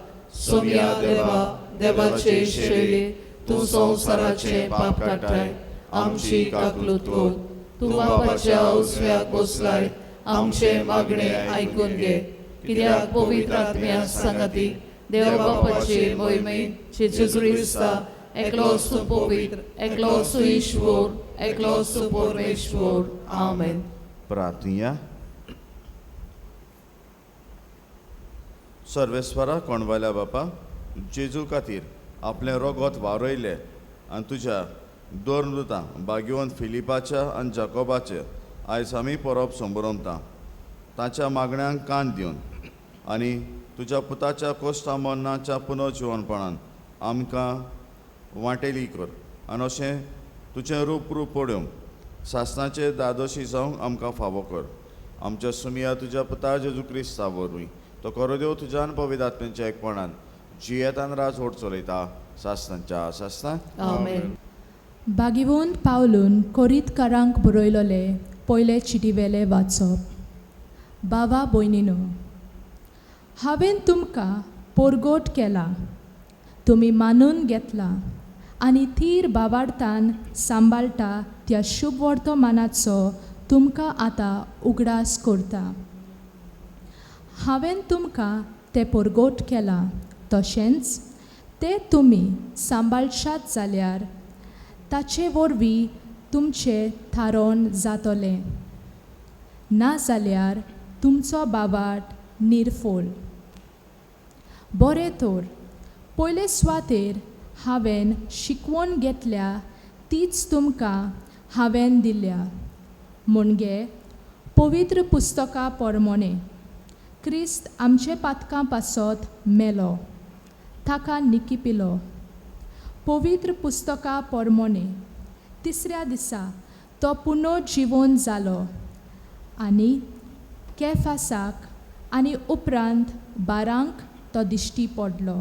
सोम्या देवा देवाचे शेळये तू संसाराचे पाप काडटाय आमची काकलूत कर तू बापाच्या उजव्याक बसलाय आमचे मागणे आयकून घे कित्याक पवित्र आत्म्या सांगाती देव बापाचे मोहिमेन जेजू क्रिस्ता एकलो सुपवित्र एकलो सुईश्वर एकलो सुपरमेश्वर आमेन. प्रार्थया. सर्वेस्परा कोणवाल्या बापा जेजू खातीर आपलें रगत वारयलें आनी तुज्या दोन दुतां भाग्यवंत फिलिपाच्या आनी जाकोबाचे आयज आमी परब संबरमता ताच्या मागण्यांक कान दिवन आनी तुज्या पुताच्या कोश्टा मरणाच्या पुनर्जिवनपणान आमकां वांटेली कर आनी अशें तुजें रूप पळोवन सासणाचे दादोशी जावंक आमकां फावो कर. आमच्या सुमिया तुज्या पुता जेजू क्रिस्ता वरवीं तो करो देव तुज्यान पवित्र आत्म्याच्या एकपणान जियेतान राज ओड चलयता सासणांच्या सासणां आमेन. भागिवंत पावलून कोरींतकारांक बरयलोले पयले चिटीवेले वाचप. बाबा भयणीनो, हांवें तुमकां पोरगोट केला, तुमी मानून घेतला आनी थीर बाबार्थान सांबाळटा त्या शुभ वर्तमानाचो तुमकां आतां उगडास करता. हांवें तुमकां तें पोरगोट केलां तशेंच तें तुमी सांबाळशात जाल्यार ताचे वरवीं तुमचें थारोन जातलें, नाजाल्यार तुमचो बाबाट निर्फोल. बरें तर पयले सुवातेर हांवें शिकवण घेतल्या तीच तुमकां हांवें दिल्या. म्हणजे पवित्र पुस्तका प्रमाणे क्रिस्त आमचे पातकां पासत मेलो, ताका निकिपिलो. पवित्र पुस्तका प्रमाणे तिसऱ्या दिसा तो पुनर्जीवन जालो आनी केफासाक आनी उपरांत 12 तो दिश्टी पडलो.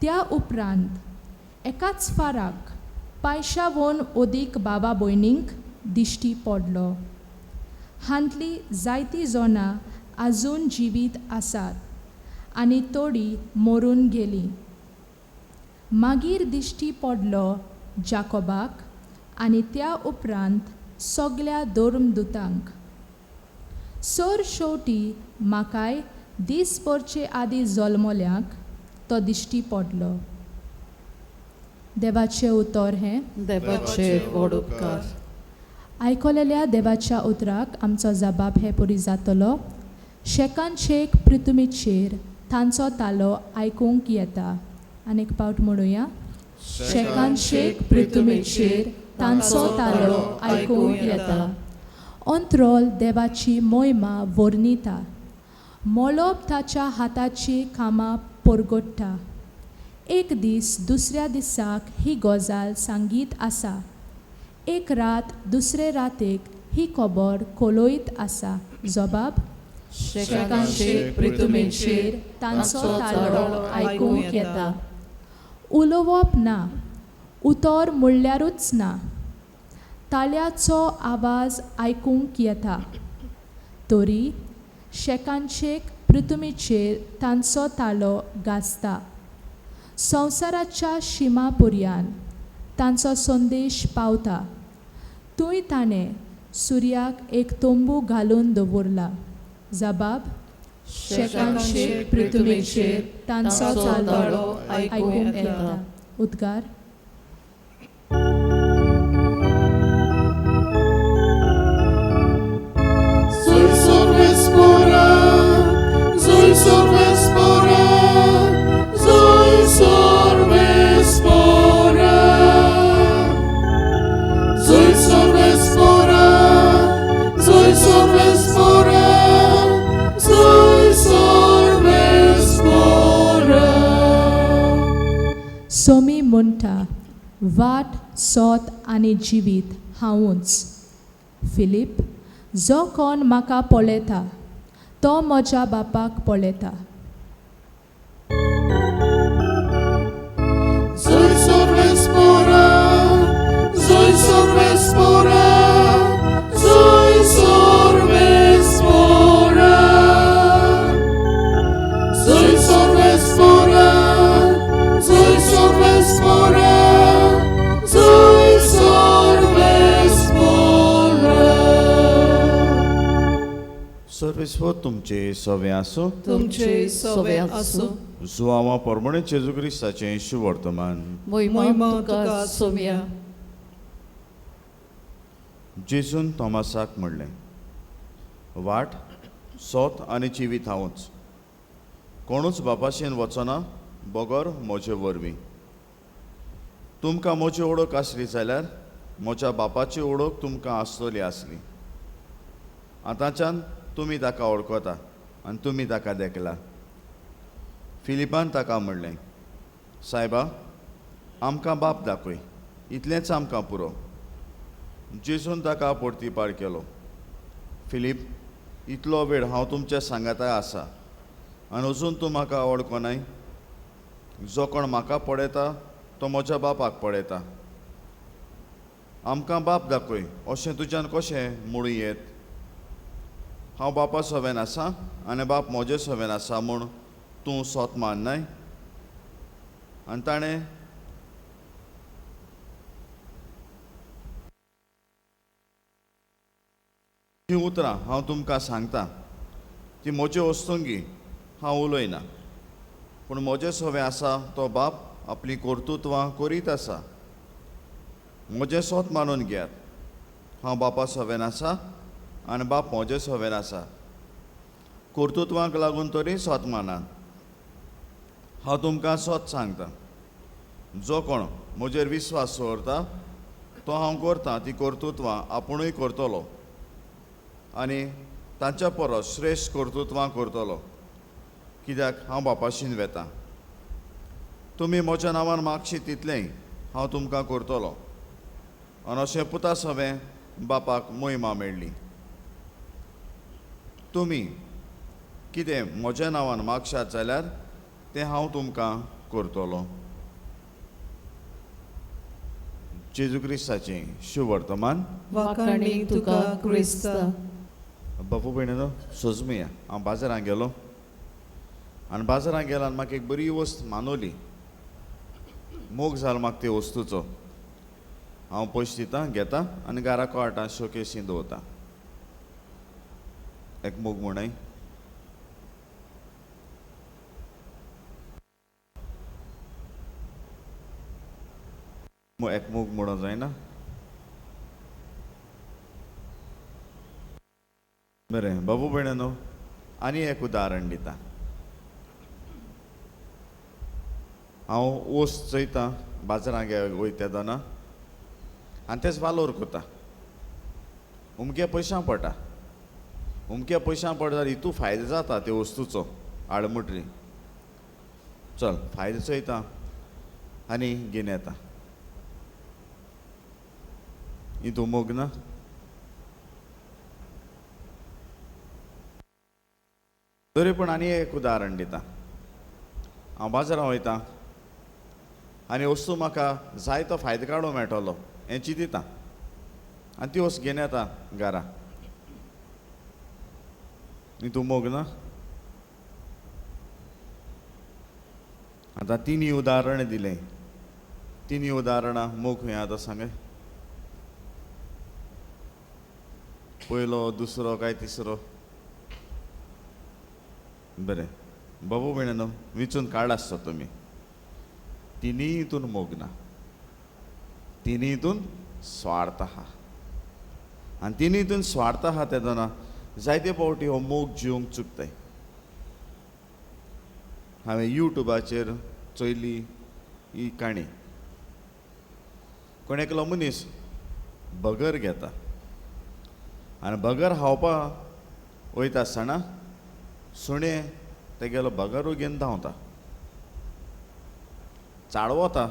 त्या उपरांत एकाच फाराक 500 ओदीक बाबा भयणींक दिश्टी पडलो. हांतली जायतीं जाणां आजून जिवीत आसात आनी थोडीं मरून गेलीं. मागीर दिश्टी पडलो जाकोबाक आनी त्या उपरांत सगल्या धर्मदुतांक. सर शेवटी म्हाकाय दिसभरचे आदीं जल्मल्यांक तो दिश्टी पडलो. देवाचें उतर हें. देवाचे व्हड उपकार. आयकलेल्या देवाच्या उतराक आमचो जबाब हे परी जातलो. शेकांचेक पृथ्वीचेर तांचो तालो आयकूंक येता. आनीक पावट म्हणुया. शेकांचेक पृथ्वीचेर तांचो तालो आयकूंक येता. अंत्रोल देवाची मोहिमा वर्णिता. मोलोप ताच्या हाताची कामां परगट्टा. एक दीस दुसऱ्या दिसाक ही गजाल सांगीत आसा. एक रात दुसरे रातेक ही खबर कोलोयत आसा. जबाब. शेकांचेर पृथ्वीचेर तांचो तालो आयकूंक येता. उलोवप ना, उतर म्हणल्यारूच ना. ताळ्याचो आवाज आयकूंक येता. तरी शेकांचेक पृथ्वीचेर तांचो तालो गाजता. संवसाराच्या शिमापर्यान तांचो संदेश पावता. थंय ताणें सुर्याक एक तोंबू घालून दवरला. जबाब. शेकांचेर पृथ्वीचेर तांचो तालो आयकूंक येता. उद्गार. म्हणटा, वाट सोत आनी जिवीत हांवूच. फिलीप, जो कोण म्हाका पळयता तो म्हज्या बापाक पळयता. Soy sorvespora, soy sorvespora, soy sorvespora, soy sorvespora, soy sorvespora, soy sorvespora. सर्वेस्वर तुमचे सवे आसूं. तुमचे सवे आसूं. जुआंवा परमणे जेजू क्रिस्ताचें शुभ वर्तमान. मोहिमा तुका सोव्या. जेजून तोमासाक म्हणलें, वाट, सोत आनी जिवीत हांवूच. कोणूच बापाशेन वचना बगर म्हजे वरवीं. तुमकां म्हजी ओळख आसली जाल्यार म्हज्या बापाची ओळख तुमकां आसतली आसली. आतांच्यान तुमी ताका वळखता आनी तुमी ताका देखला. फिलिपान ताका म्हणलें, सायबा, आमकां बाप दाखय, इतलेंच आमकां पुरो. जेजून ताका परतीपार केलो. फिलीप, इतलो वेळ हांव तुमच्या सांगाताय आसा आनी अजून तूं म्हाका वळखनाय? जो कोण म्हाका पळयता तो म्हज्या बापाक पळयता. आमकां बाप दाखय अशें तुज्यान कशें म्हणूं येत? हांव बापा सवेन आसा आनी बाप म्हजे सवेन आसा म्हूण तूं सोत माननाय? आनी ताणें ती उतरां हांव तुमकां सांगता ती म्हजे वस्तुंगी हांव उलयना, पूण म्हजे सवे आसा तो बाप आपली कर्तुत्वां करीत आसा. म्हजें सोत मानून घेयात. हांव बापा सवेन आसा आनी बाप म्हजे सवेन आसा. कर्तुत्वांक लागून तरी सोत मानात. हांव तुमकां सोत सांगता, जो कोण म्हजेर विस्वास दवरता तो हांव करतां ती कर्तुत्वां आपुणूय करतलो आनी तांच्या परस श्रेश्ठ कर्तुत्वां करतलो, कित्याक हांव बापाशीन वेतां. तुमी म्हज्या नांवान मागशी तितलेंय हांव तुमकां करतलो आनी अशें पुता सवें बापाक मोहिमा मेळ्ळी. तुमी कितें म्हज्या नांवान मागशात जाल्यार तें हांव तुमकां करतलो. जेजू क्रिस्ताचें शुभ वर्तमान. वाखाणी तुका क्रिस्ता. बापू भयणीनो, सोजमिया, हांव बाजारांत गेलो आनी बाजारांत गेलो आनी म्हाका एक बरी वस्त मानवली. मोग जालो म्हाका ते वस्तूचो. हांव पयशे दितां, घेता आनी घराक हाडटा, शोकेसीन दवरता. एक मोग म्हणय. एक मोग म्हणूं जायना. बरें बाबू भयणीनो, आनी एक उदाहरण दिता. हांव वस्त चोयतां बाजारांत वयता तेन्ना आनी तेच वालोर कोता. उमक्या पयशां पडटा. उमक्या पयशां पडटा जाल्यार हितू फायदो जाता ते वस्तूचो हाडमुटरी. चल फायदो चोयता आनी घेवन येता. हितू मोग ना. तरी पूण आनी एक उदाहरण दिता. हांव बाजारांत वयतां आनी वस्तू म्हाका जाय तो फायदो काडूंक मेळटलो हें चिंतितां आनी ती वस्त घेवन येता घरा. हितू मोग ना. आतां तिनी उदाहरणां दिलें. तिनी उदाहरणां मोग खंय आतां सांगय. पयलो, दुसरो काय तिसरो? बरें बाबू भयणीनो, विचून काड आसता तुमी. तिनी हितून मोग ना. तिनी हितून स्वार्थ आहा. आनी तिनी हितून स्वार्थ आहा तेदोना जायते फावटी हो मोग जिवंक चुकताय. हांवें यूट्यूबाचेर चोयली ही काणी. कोण एकलो मनीस बगर घेता आनी बगर खावपा वयता आसतना सुणें तेगेलो बगरूय घेवन धांवता. चाडवता,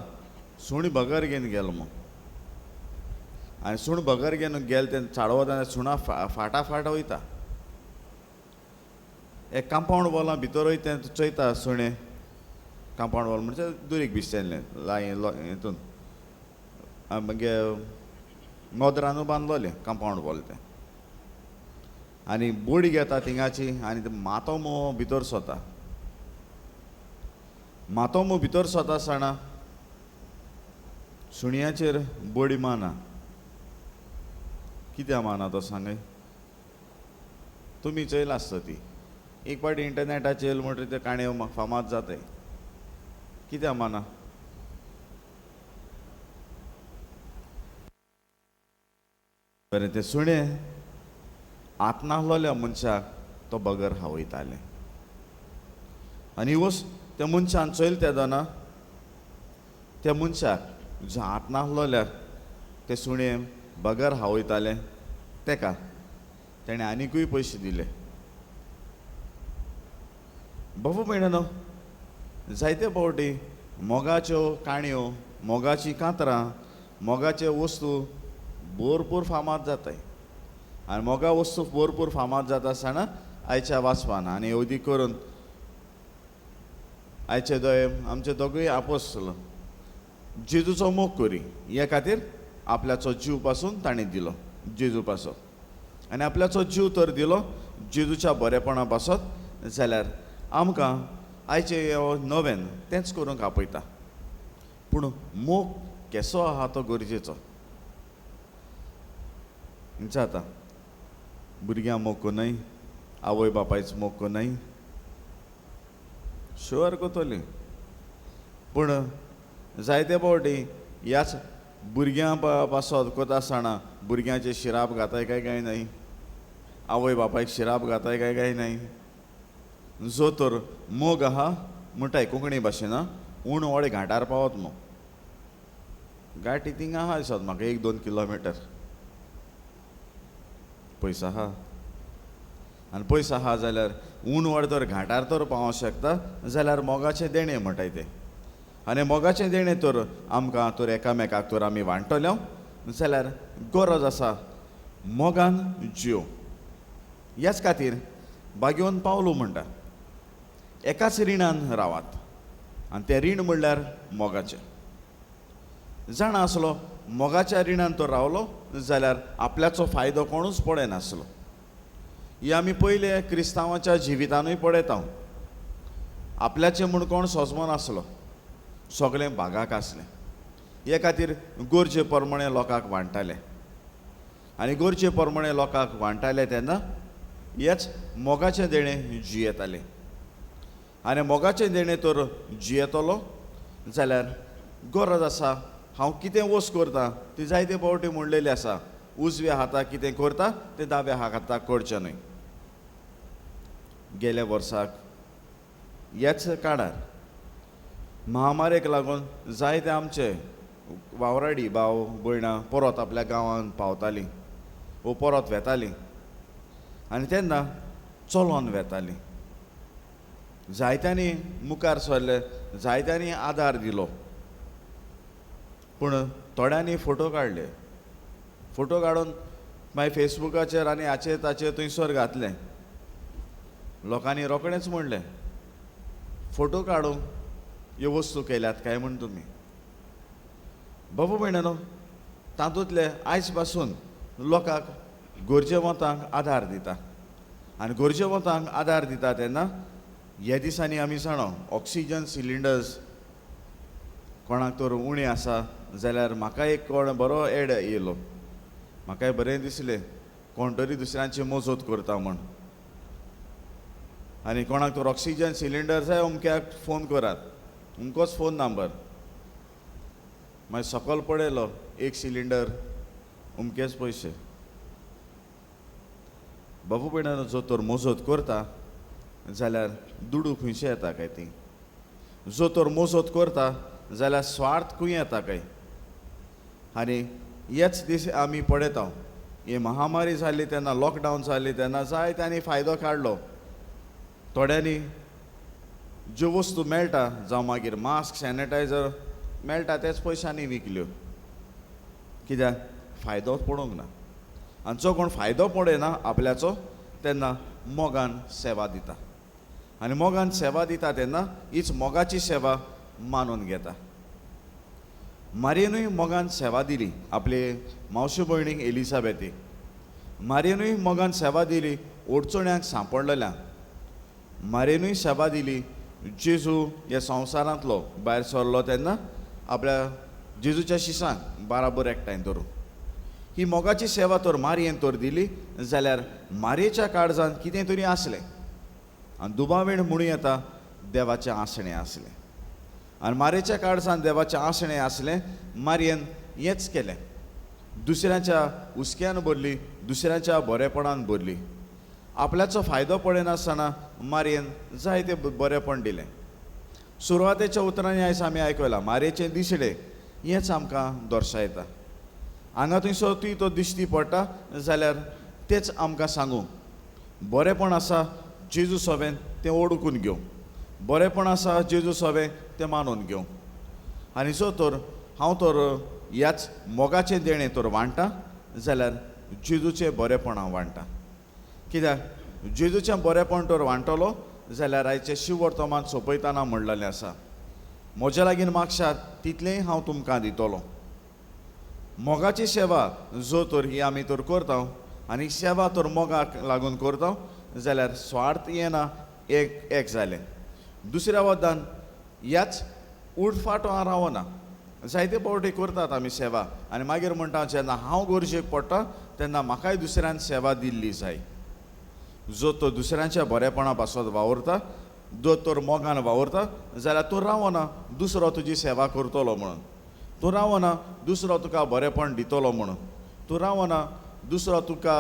सुणी बगर घेवन गेलो मग. आनी सूण बगर घेवन गेले ते चाडवो तेन्ना सुणा फाटा वयता. एक कंपाऊंड वॉला भितर वयता चोयता सुणे. कंपाऊंड वॉल म्हणजे दुरीक बिस्तेलें हितून मागे मोदरानू बांदलोलें कंपाऊंड वॉल तें. आनी बोडी घेता थिंगाची आनी ते मातो मो भितर सोता. मातो मो भितर सोता आसतना सुणयाचेर बोडी माना. कित्याक माना तो सांगय. तुमी चयला आसता ती एक पाटी इंटरनेटाचेर म्हणटा ते काणयो फामाद जाताय. कित्याक माना. बरें ते सुणे आत्नाहलोल्या मनशाक तो बगर हावयताले. आनी वस त्या मनशान चोयल तेदोना त्या मनशाक जो आत्नाहलोल्या ते सुणे बगर हावयताले तेका तेणें आनिकूय पयशे दिले. बाबू भयणानो, जायते फावटी मोगाच्यो काणयो, मोगाची कांतरां, मोगाचे वस्तू भरपूर फामाद जाताय. आनी मोगा वस्तू भरपूर फामाद जाता आसतना आयच्या वाचपान आनी अवधी करून आयचे आमचे दोगूय आपोस्तल जेजूचो मोग करी हे खातीर आपल्याचो जीव पासून ताणें दिलो जेजू पासो. आनी आपल्याचो जीव तर दिलो जेजूच्या बरेपणा पासत जाल्यार आमकां आयचे नवें तेंच करूंक आपयता. पूण मोग केसो आहा तो गरजेचो. जाता भुरग्यां मोग कोनाय, आवय बापायचो मोग कोनाय, शुअर कोतोली. पूण जायते फावटी ह्याच भुरग्यां पासत कोता आसतना भुरग्यांचे शिराप घाताय काय नाही, आवय बापायक शिराप घाताय काय नाही. जो तर मोग आहा म्हणटाय कोंकणी भाशेन उण व्हडे घाटार पावत मो. घाटी थिंग आहा दिसत म्हाका 1-2 किलोमिटर. पयस आहा आनी पयस आहा जाल्यार उण व्हड तर घाटार तर पावोंक शकता जाल्यार मोगाचे देणे म्हणटाय ते. आनी मोगाचे देणे तर आमकां तर एकामेकाक तर आमी वांटतले जाल्यार गरज आसा मोगान जीव. ह्याच खातीर बागेवन पावलो म्हणटा एकाच रिणान रावात आनी तें रीण म्हणल्यार मोगाचें. जाणा आसलो मोगाच्या रिणान तो रावलो जाल्यार आपल्याचो फायदो कोणूच पडनासलो. ही आमी पयले क्रिस्तांवाच्या जिवितानूय पळयता. आपल्याचें म्हूण कोण सोजमो नासलो, सगळें भागाक आसलें. हे खातीर गरजे प्रमाणे लोकांक वांटताले आनी गरजे प्रमाणे लोकांक वांटताले तेन्ना हेच मोगाचे देणे जियेताले. आनी मोगाचे देणे तर जियेतलो जाल्यार गरज आसा हांव कितें वस्त करता ती जायते फावटी म्हणलेली आसा उजव्या हाताक कितें करता तें दाव्या हाताक करचें न्हय. गेल्या वर्साक ह्याच काळार महामारेक लागून जायते आमचे वावराडी भाव भयणां परत आपल्या गांवांत पावतालीं वो परत वेतालीं आनी तेन्ना चलोन वेतालीं. जायत्यांनी मुखार सरले, जायत्यांनी आदार दिलो. पूण थोड्यांनी फोटो काडले. फोटो काडून मागीर फेसबुकाचेर आनी हाचेर ताचेर थंयसर घातले. लोकांनी रोखडेंच म्हणलें फोटो काडूंक ह्यो वस्तू केल्यात काय म्हूण तुमी. बाबू भयणानो, तातूंतले आयज पासून लोकांक गरजेवंतांक आदार दिता आनी गरजेवंतांक आदार दिता तेन्ना ह्या दिसांनी आमी जाणो ऑक्सिजन सिलिंडर्स कोणाक तर उणें आसा जाल्यार म्हाका एक कोण बरो एड येयलो. म्हाकाय बरें दिसलें कोण तरी दुसऱ्यांची मजत करता म्हूण. आनी कोणाक तर ऑक्सिजन सिलिंडर जाय अमक्याक फोन करात, अमकोच फोन नंबर. मागीर सकयल पळयलो 1 सिलिंडर अमकेच पयशे. बाबू भयणानो, जो तर मजत करता जाल्यार दुडू खंयचे येता काय ती. जो तर मजत करता जाल्यार स्वार्थ खंय येता काय. आनी हेच दीस आमी पळयता ही महामारी जाल्ली तेन्ना लॉकडावन जाल्ली तेन्ना जायत्यांनी फायदो काडलो. थोड्यांनी ज्यो वस्तू मेळटा जावं मागीर मास्क सॅनिटायझर मेळटा तेच पयशांनी विकल्यो. कित्याक फायदोच पडोंक ना. आनी जो कोण फायदो पळयना आपल्याचो तेन्ना मोगान सेवा दिता. आनी मोगान सेवा दिता तेन्ना हीच मोगाची सेवा मानून घेता. मारयेनूय मोगान सेवा दिली आपले मावशे भयणीक एलिझाबेथीक. मारयेनूय मोगान सेवा दिली ओडचोण्यांक सांपडलेल्यांक. मारयेनूय सेवा दिली जेजू ह्या संवसारांतलो भायर सरलो तेन्ना आपल्या जेजूच्या शिसांक बाराबर एकठांय धरून. ही मोगाची सेवा तर मारयेन तर दिली जाल्यार मारयेच्या काळजांत कितें तरी आसलें आनी दुबावेण म्हणून येता देवाचें आसणें आसलें. आनी मारयेच्या काळजांत देवाचें आसणें आसलें. मारयेन हेंच केलें, दुसऱ्याच्या हुस्क्यान भरली, दुसऱ्याच्या बरेपणान भरली. आपल्याचो फायदो पळयनासतना मारयेन जायतें बरेपण दिलें. सुरवातेच्या उतरांनी आयज आमी आयकलां मारयेचें दिसडें हेंच आमकां दर्शायता. हांगा थंयसर ती तो दिश्टी पडटा जाल्यार तेच आमकां सांगूं. बरेपण आसा जेजू सोबेन तें ओळखून घेवं, बरेपण आसा जेजू सोबें तें मानून घेवं. आनी जो तर हांव तर ह्याच मोगाचें देणें तर वांडटा जाल्यार जेजूचें बरेपण हांव वांडटा. कित्याक जेजूचें बरेपण तर वांटलो जाल्यार आयचें शिवर्तमान सोंपयतना म्हणलेलें आसा, म्हज्या लागीं मागशात तितलेंय हांव तुमकां दितलो. मोगाची सेवा जो तर ही आमी तर करता आनी सेवा तर मोगाक लागून करता जाल्यार स्वार्थ येना, एक जालें. दुसऱ्या वदान ह्याच उठफाटो रावना. जायते फावटी करतात आमी सेवा आनी मागीर म्हणटा जेन्ना हांव गरजेक पडटा तेन्ना म्हाकाय दुसऱ्यान सेवा दिल्ली जाय. जो तो दुसऱ्यांच्या बरेपणा पासत वावरता, जो तर मोगान वावरता जाल्यार तूं रावना दुसरो तुजी सेवा करतलो म्हणून. तूं रावना दुसरो तुका बरेपण दितलो म्हणून. तूं रावना दुसरो तुका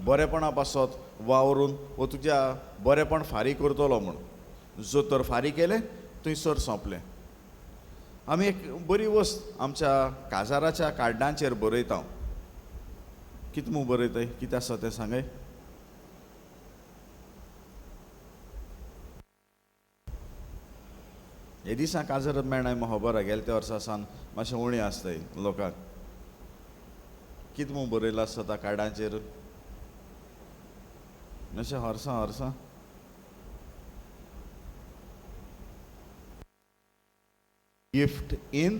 बरेपणा पासत वावरून वो तुज्या बरेपण फारीक करतलो म्हणून. जो तर फारीक केलें थंयसर सोंपलें. आमी एक बरी वस्त आमच्या काजाराच्या कार्डांचेर बरयता. कितें म्हूण बरयताय, कितें आसा तें सांगाय. हे दिसा काजर मेळनाय म्हाका खबर आसा, गेल्या त्या वर्सा सावन मातशें उणें आसताय लोकांक. कितें म्हूण बरयलां आसता त्या कार्डांचेर, मातशें हरसां गिफ्ट इन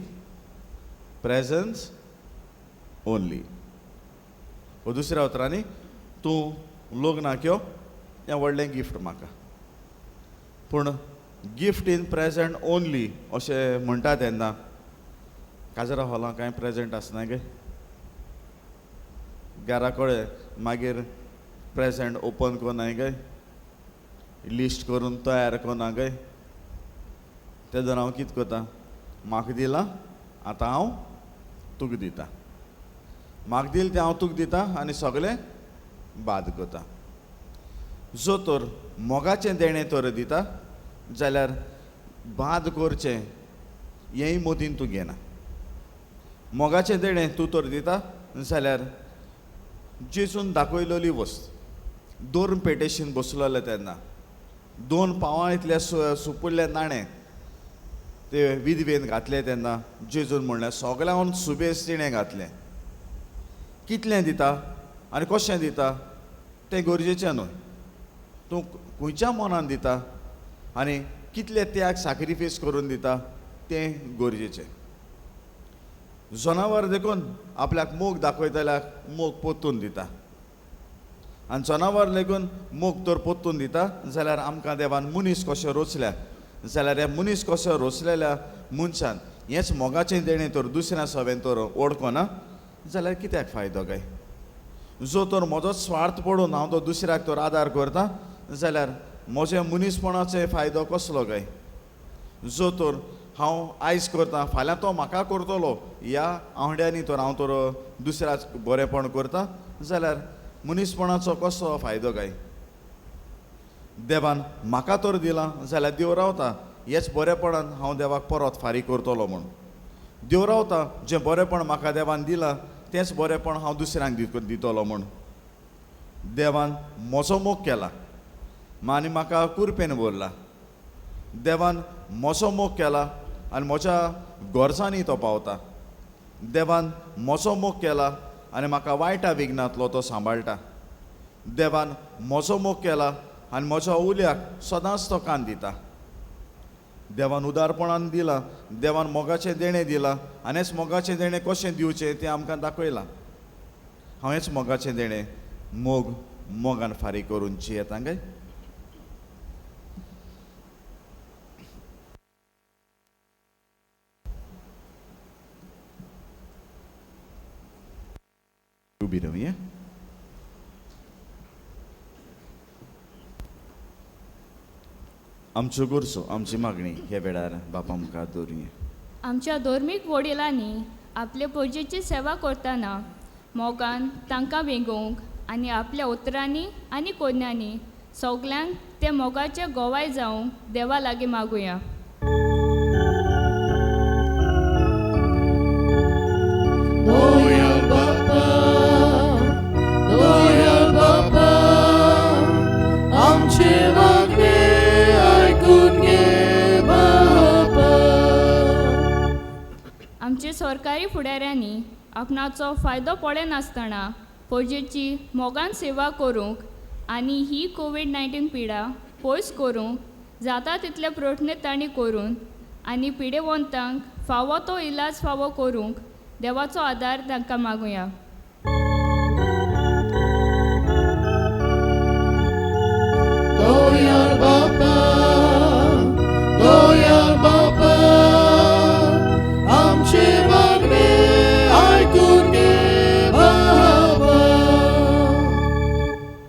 प्रेझन्स ओनली. वो दुसऱ्या उतरांनी तूं लग्नाक यो हें व्हडलें गिफ्ट म्हाका. पूण गिफ्ट इन प्रेझेंट ओनली अशें म्हणटा तेन्ना काजरा हॉलां कांय प्रेझेंट आसना गे. घरा कडेन मागीर प्रेझेंट ओपन कोनाय गे, लिस्ट करून तयार कोना गे. तेदोन हांव कितें करता, म्हाका दिलां आतां हांव तुका दिता, म्हाका दिलें तें हांव तुका दिता आनी सगळें बाद करता. जो तर मोगाचें देणें तर दिता जाल्यार बाद करचें हेंय मदीन तूं घेना. मोगाचें देणें तूं तर दिता जाल्यार जेजून दाखयलेली वस्त. 2 पेटेशीन बसलेले तेन्ना 2 पावां इतले सुपुल्ले नाणें ते विधवेन घातले तेन्ना जेजून म्हणलें सगळ्यांक सुबेज तिणें घातलें. कितलें दिता आनी कशें दिता तें गरजेचें न्हय. तूं खंयच्या मनान दिता आनी कितले त्याग सॅक्रिफायस करून दिता तें गरजेचें. जनावर देखून आपल्याक मोग दाखयतल्याक मोग पोत्तून दिता आनी जनावर लेगून मोग तर पोत्तून दिता जाल्यार आमकां देवान मनीस कशें रचल्या जाल्यार हे मनीस कशें रचलेल्या मनशान हेंच मोगाचें देणें तर दुसऱ्या सवेन तर ओळखना जाल्यार कित्याक फायदो काय. जो तर म्हजो स्वार्थ पडून हांव तो दुसऱ्याक तर आदार करता जाल्यार म्हज्या मनीसपणाचो फायदो कसलो काय. जो तर हांव आयज करता फाल्यां तो म्हाका करतलो ह्या आंवड्यांनी तर हांव तर दुसऱ्याक बरेपण करता जाल्यार मनीसपणाचो कसलो फायदो काय. देवान म्हाका तर दिलां जाल्यार देव रावता हेच बरेपणान हांव देवाक परत फारीक करतलो म्हूण. देव रावता जें बरेपण म्हाका देवान दिलां तेंच बरेपण हांव दुसऱ्यांक दितलो म्हूण. देवान म्हजो मोग केला आनी म्हाका कुरपेन भरला. देवान म्हजो मोग केला आनी म्हज्या गोरजांनी तो पावता. देवान म्हजो मोग केला आनी म्हाका वायटा विघ्नांतलो तो सांबाळटा. देवान म्हजो मोग केला आनी म्हज्या उल्याक सदांच तो कान दिता. देवान उदारपणान दिला, देवान मोगाचें देणें दिलां आनी हेच मोगाचें देणें कशें दिवचें तें आमकां दाखयलां. हांव हेच मोगाचें देणें मोगान फारीक करून जियेता गे. उबी रावया. आमच्यो गरजो आमची मागणी हे वेळार बापा मुखार दवरुया. आमच्या धर्मीक वडिलांनी आपले पोरजेची सेवा करतना मोगान तांकां वेगोवंक आनी आपल्या उतरांनी आनी कोन्यांनी सगल्यांक ते मोगाचे गोवाय जावंक देवा लागीं मागुया. Doyal Baba, आमचे मागणे ऐकून घे बाबा. आमचे सरकारी फुडाऱ्यांनी आपणाचो फायदो पडले नासतना पोरजेची मोगान सेवा करूंक आनी ही कोवीड-19 पिडा पयस करूंक जाता तितले प्रयत्न तांणी करून आनी पिडेवंतांक फावो तो इलाज फावो करूंक देवाचो आदार तांकां मागुया. Doyal Baba, आमचे मागणे ऐकून घे बाबा.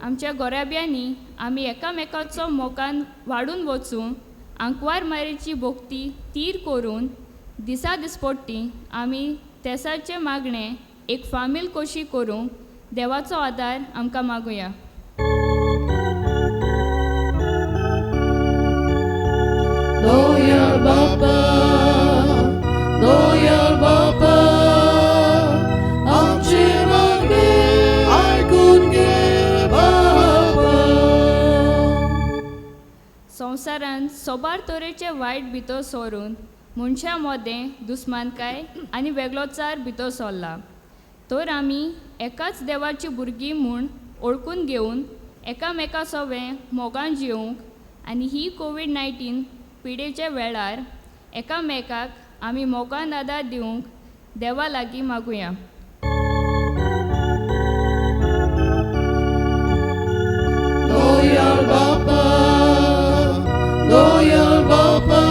आमच्या गोराब्यांनी आमी एकामेकाचो मोगान वाडून वचून आंकवार मारीची भोगती तीर करून दिसा दिसपट्टी आमी तेसाचे मागणे एक फामील कशी करूंक देवाचो आदार आमकां मागुया. Doyal Baba, आमचे मागणे ऐकून घे बाबा. संवसारांत सोबार तरेचे वायट भितर सोरून मनशा मदें दुस्मानकाय आनी वेगळोचार भितर सरला. तर आमी एकाच देवाची भुरगीं म्हूण ओळखून घेवन एकामेका सवें मोगान जिवंक आनी ही कोवीड-19 पिडेच्या वेळार एकामेकाक आमी मोगान आदार दिवंक देवा लागीं मागुया. Doyal Baba,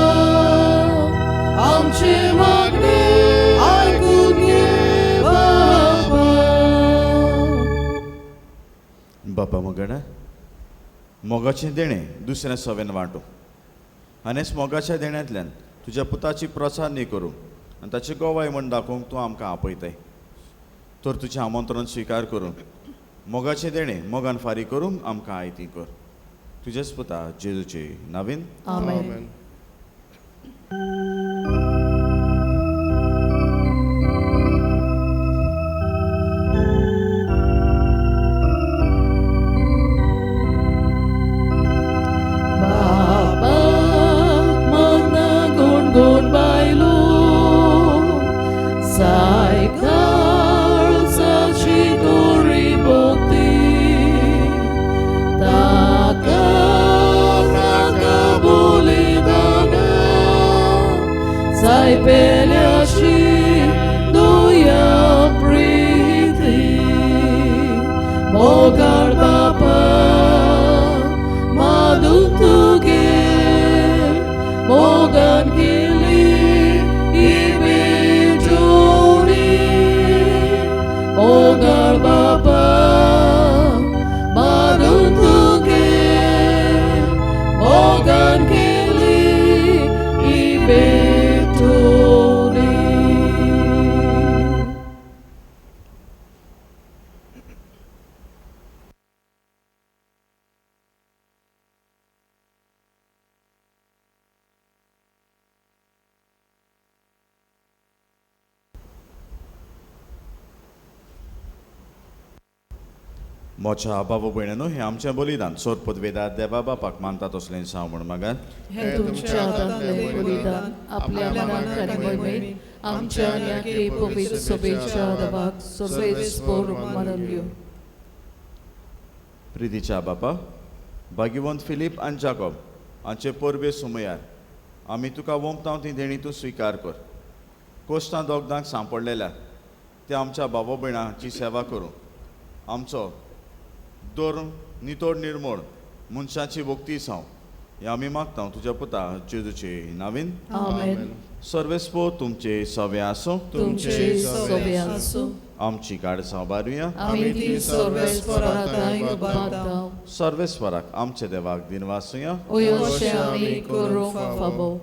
आमचे मागणे ऐकून घे बाबा. बापा मोगडा मोगाचें देणें दुसऱ्या सवेन वांटूं आनी हेच मोगाच्या देण्यांतल्यान तुज्या पुताची प्रसार न्ही करूं आनी ताची गोवाय म्हण दाखोवंक तूं आमकां आपयताय. तर तुजें आमंत्रण स्विकार करून मोगाचें देणें मोगान फारीक करूंक आमकां आयती कर. तुजेच पुता जेजूचे नांवेन आमेन. बाबा मना गुणगुण बायलो सायकाळ साची गोरी भोगती ताका नाका बलिदाना साय पेल्याशी दोया प्रीती मोगाळ बाबा मोगान गेली इबे जोडी मोगाळ बाबा मारून तुगे मोगान गेली इबे जोडी. मोच्या बाबा भयणीनो हें आमचें बलिदान सोरपत वेदांत देवा बापाक मानता तसलें सांव म्हण मागात. हे तुमच्या हातांतलें बलिदान आपल्या मनांत आनी मळमेत आमच्या याके पवित्र सभेच्या देवाक सर्वेस्पोर मानल्यो. प्रितीच्या बापा, भाग्यवंत फिलीप आनी जाकोब हांचे परबे सुमयार आमी तुका वोंपतांव ती देणी तूं स्विकार कर. कोश्टां दोगदांक सांपडलेल्या ते आमच्या बाबा भयणांची सेवा करूं आमचो दर नितोड निर्मळ मनशाची भोक्ती साव हे आमी मागता तुज्या पुता जेजूचे नांवीन. आमेन. सर्वेस्पो तुमचे सवे आसूं. तुमचे सवे आसूं. आमची काडसां बारुया. आमी ती सर्वेस्पराकाय उबारतांव. सर्वेस्पराक आमचे देवाक दिनवासुया. अशें आमी करूंक फावो.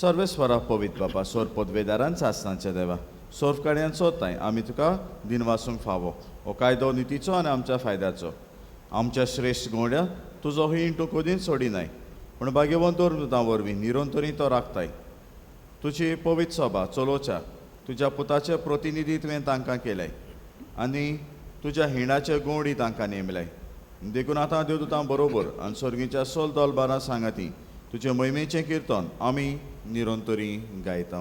सर्वेस्वरा पवित्र बापा सोर पदवेदारान सासनांचे देवा सोर काड्यान सोदताय आमी तुका दिनवासूंक फावो हो कायदो नितीचो आनी आमच्या फायद्याचो. आमच्या श्रेश्ठ गोंड्या तुजो हिण तूं कदीं सोडिनाय पूण भाग्यवंत दुतां वरवीं निरंतरी तो राखताय. तुजी पवित्र सभा चलोवच्या तुज्या पुताचें प्रतिनिधित्वें तांकां केलें आनी तुज्या हिणाचे गोंडी तांकां नेमल्याय. देखून आतां देवदूतां बरोबर आनी सर्गीच्या सोल दोलबारां सांगाती तुजे महिमेचें किर्तन आमी निरंतरी गायता.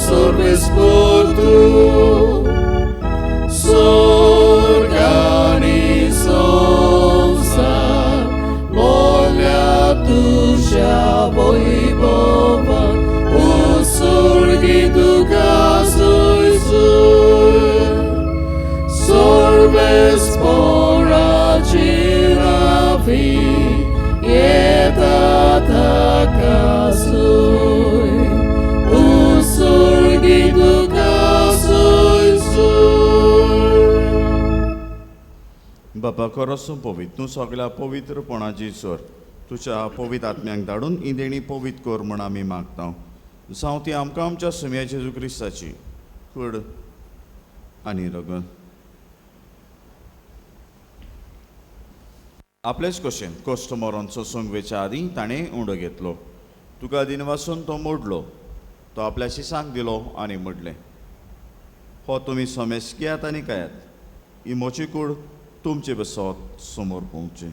Sorvespor tu, sorgani संसार, मोल्या तुझ्या वैभवान, उत्सर्गी तुका सोयसूर. सर्वेस्पोराची रावी, येता ताका सोय. बापा खरोच पवित्र तूं सगळ्या पवित्रपणाची सोर तुज्या पवित्र आत्म्यांक धाडून ही देणी पवित्र कर म्हण आमी मागता. जावं ती आमकां आमच्या सुम्या जेजू क्रिस्ताची कूड आनी रगत. आपलेच कशेन कोश्ट मरण सोसूंक वेच्या आदीं ताणें उंडो घेतलो. तुका दिनवासून तो मोडलो. तो आपल्या शिसांक दिलो आनी म्हणलें, हो तुमी सोमेस घेयात आनी कायात. ही मोची कूड तुमचे बसत समोर पोवचे.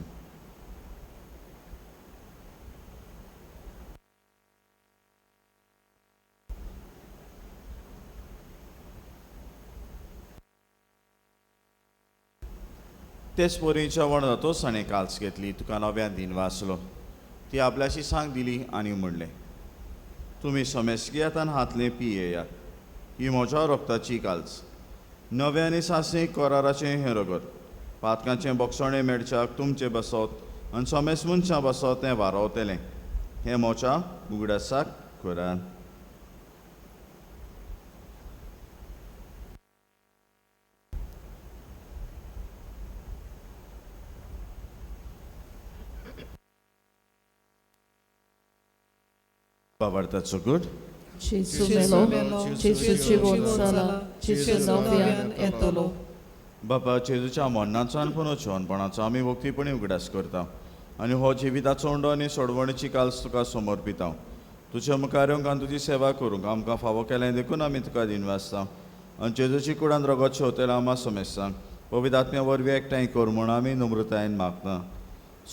तेच पोरीच्या वणदातोच ताणें काल्स घेतली. तुका नव्यान दिन वाचलो. ती आपल्या शिसांक दिली आनी म्हणलें, तुमी सोमेस घेयात आनी हातलें पियेयात. ही म्हज्या रक्ताची काल्स नव्या आनी सासणीक कराराचें हें रगत. पातकांचें बोगसणें मेळच्याक तुमचे बसत आनी सोमेस मनशां बसत तें वारवतलें. हें मोच्या उगडासाक करात. Pavartaco good. Jesu melo, Jesu żywot zala, Jesu nowian etolo. बापा जेजूच्या मरणाचो आनी पुनरुत्थानपणाचो आमी भक्तीपणी उगडास करता आनी हो जिविताचो उंडो आनी सोडवणेची काल्स तुका समर्पिता. तुज्या मुखार येवंक आनी तुजी सेवा करूंक आमकां फावो केलें देखून आमी तुका दिनवासता. आनी जेजूची कुडान रगत शेवतेला आमा सोमेस्तां पवित्र आत्म्या वरवीं एकठांय कर म्हूण आमी नम्रतायेन मागता.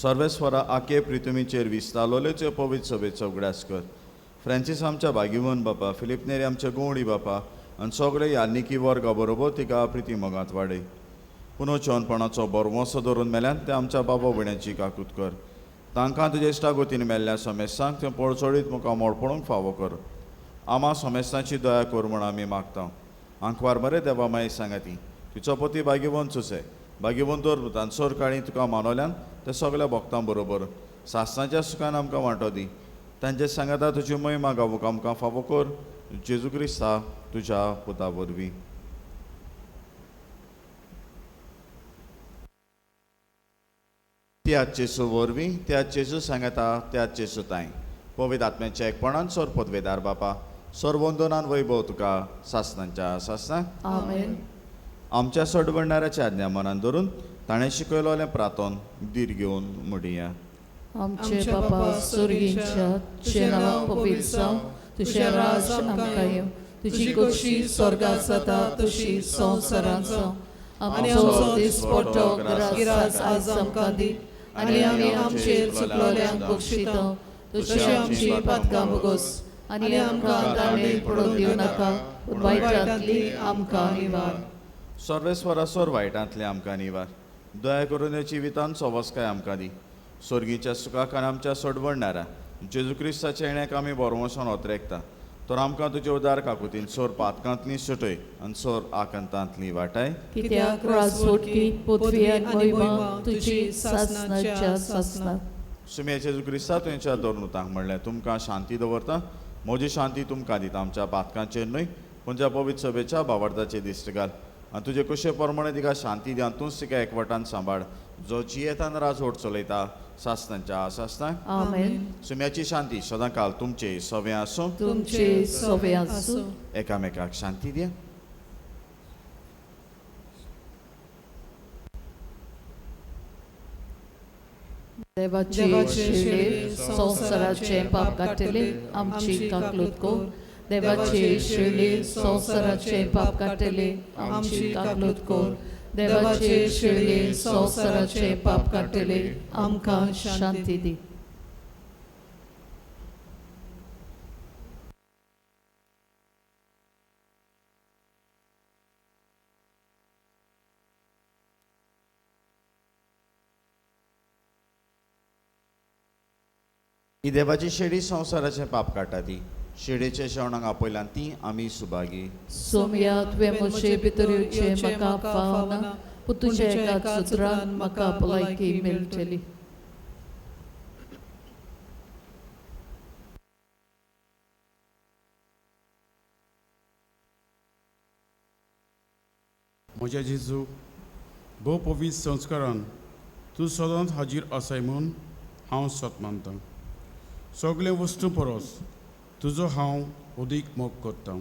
सर्वेस्वरा आखे प्रितुमीचेर विस्तारलोलेचे पवित्र सभेचो उगडास कर. फ्रांसीस आमच्या भाग्यवन बापा, फिलीप नेरी आमच्या गोवणी बापा आनी सगळे यान्निकी वर्गा बरोबर तिका प्रिती मोगांत वाडय. पुनरुत्थानपणाचो बरवंसो धरून मेल्यान ते आमच्या बाबा भयणाची काकूत कर. तांकां तुजे इश्टागोतीन मेल्ल्या सोमेस्तांक ते पळचोडीत मुखार मोडपणूक फावो कर. आमा सोमेस्तांची दया कर म्हूण आमी मागता. आंकवार बरें देवा माई सांगाती तिचो पती भाग्यवन सुसे भाग्यवन दर सोर काळी तुका मानवल्यान ते सगळ्या भक्तां बरोबर सासणाच्या सुखान आमकां वांटो दी. तांचे सांगाता तुजी महिमा गावूंक आमकां फावो कर. जेजू क्रिस्ता तुज्या पुता वरवीं. त्याच जेजू वरवीं त्याच जेजू सांगाता त्याच जेजू ताई पवित्र आत्म्याच्या एकपणान सोर पदवेदार बापा सोर वंदनान वैभव तुका सासणांच्या सासणां. आमेन. आमच्या सोडवणाऱ्याच्या आज्ञा मनान धरून ताणें शिकयलोलें प्रार्थन दीर घेवन म्हणया. आमचे बापा स्वर्गीच्या तुझें नांव पवित्र जावं तुझें राज आमकां येवं तुजी कशी स्वर्गांत जाता तशी संवसारांत जावं आमचो दिसपट्टो गिरास आज आमकां दी आनी आमी आमचेर चुकलोल्यांक बक्षिता तशी आमची पातकां बगोस आनी आमकां ताणें पडून दिवं नाका पूण वायटांतली आमकां निवार सर्वेस्वरासोर वायटांतले आमकां निवार दया करून ह्या जिवितांत सवस्काय आमकां दी स्वर्गीच्या सुखाक आनी आमच्या सोडवणारा जेजू क्रिस्ताच्या येण्याक आमी बोरमोसन ओतरेकता तर आमकां तुजे उदार काकुतीन सोर पातकांतली सुटय आनी सोर आकंतांतली वाटाय कित्याक राजवटी पृथ्वी आनी महिमा तुजी सासणाच्या सासणा सुमे जेजू क्रिस्ता तुमच्या दोरनुतांक म्हणलें तुमकां शांती दवरता म्हजी शांती तुमकां दिता आमच्या पातकांचेर न्हय पूण ज्या पवित्र सभेच्या भावार्थाचेर दिश्ट घाल आनी तुजे कुशे प्रमाणे तिका शांती दियान तूंच तिका एकवटान सांबाळ जो जियेतान राजवट चलयता सासणांच्या सासणांक आमेन सुम्याची शांती सदां काल तुमचे सवे आसूं तुमचे सवे आसूं एकामेकाक शांती दिया देवाचे शिळे संवसाराचे पाप काडटले आमची काकलूत कोर देवाचे शिळे संवसाराचे पाप काडटले आमची काकलूत कोर देवाचे शिळे संवसाराचे पाप काडटले आमकां शांती दी ही देवाची शेडी संवसाराचे पाप काडटा ती शेडेच्या जेवणाक आपयल्यान ती आमी सुभागी सोमया तुवें म्हजे भितर येवचें म्हाका फावना पूण तुज्या एकाच सुत्रान म्हाका भलायकी मेळटली म्हज्या जेजू भोव पवित्र संस्कारान तूं सदांच हाजीर आसाय म्हूण हांव सत मानतां सगळे वस्तू परस तुजो हांव अदीक मोग करतां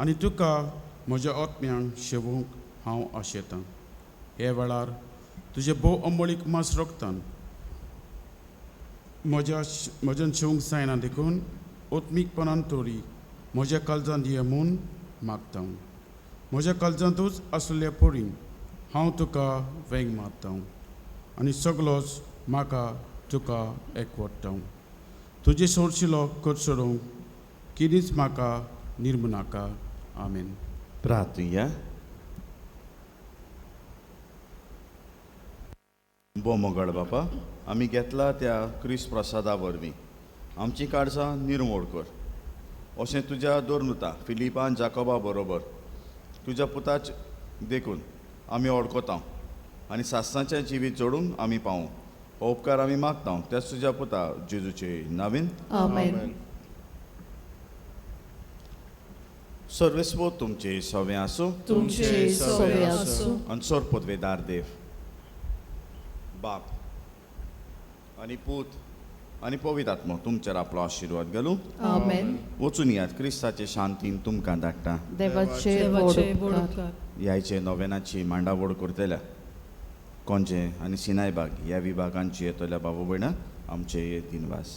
आनी तुका म्हज्या आत्म्यांक शेवूंक हांव आशेतां हे वेळार तुजे भोव अंबळीक मास रोखतान म्हज्यान शेवूंक जायना देखून ओत्मीकपणान तोरी म्हज्या काळजांत दिया म्हूण मागतां म्हज्या काळजांतूच आसलेल्या पोरीं हांव तुका वेंग मारतां आनी सगळोच म्हाका तुका एकवट्टां तुजे सोडशिलो कर सोडूंक कितेंच म्हाका निर्म नाका आमेन प्रार्थया बोमोगड बापा आमी घेतला त्या क्रिस्त प्रसादा वरवीं आमची काळजां निर्मोळ कर अशें तुज्या दोरनुता फिलिपान जाकोबा बरोबर तुज्या पुताच देखून आमी ओळखता आनी सासणाचें जिवीत जोडूंक आमी पावूं हो उपकार आमी मागता त्याच तुज्या पुता जेजूचे नांवेन आमेन सर्वेस्व तुमचे सवे आसूं तुमचे सवे आसूं आनी सोर पदवेदार देव बाप आनी पूत आनी पवित्र आत्मो तुमचेर आपलो आशिर्वाद घालूं आमेन वचून यात क्रिस्ताचे शांतीन तुमकां धाडटा देवाचे व्हड उपकार ह्याचे नोवेनाची मांडावळ करतल्या कोंजे आनी सिनायबाग ह्या विभागांची येतल्या बाबा भयणां आमचे दिनवास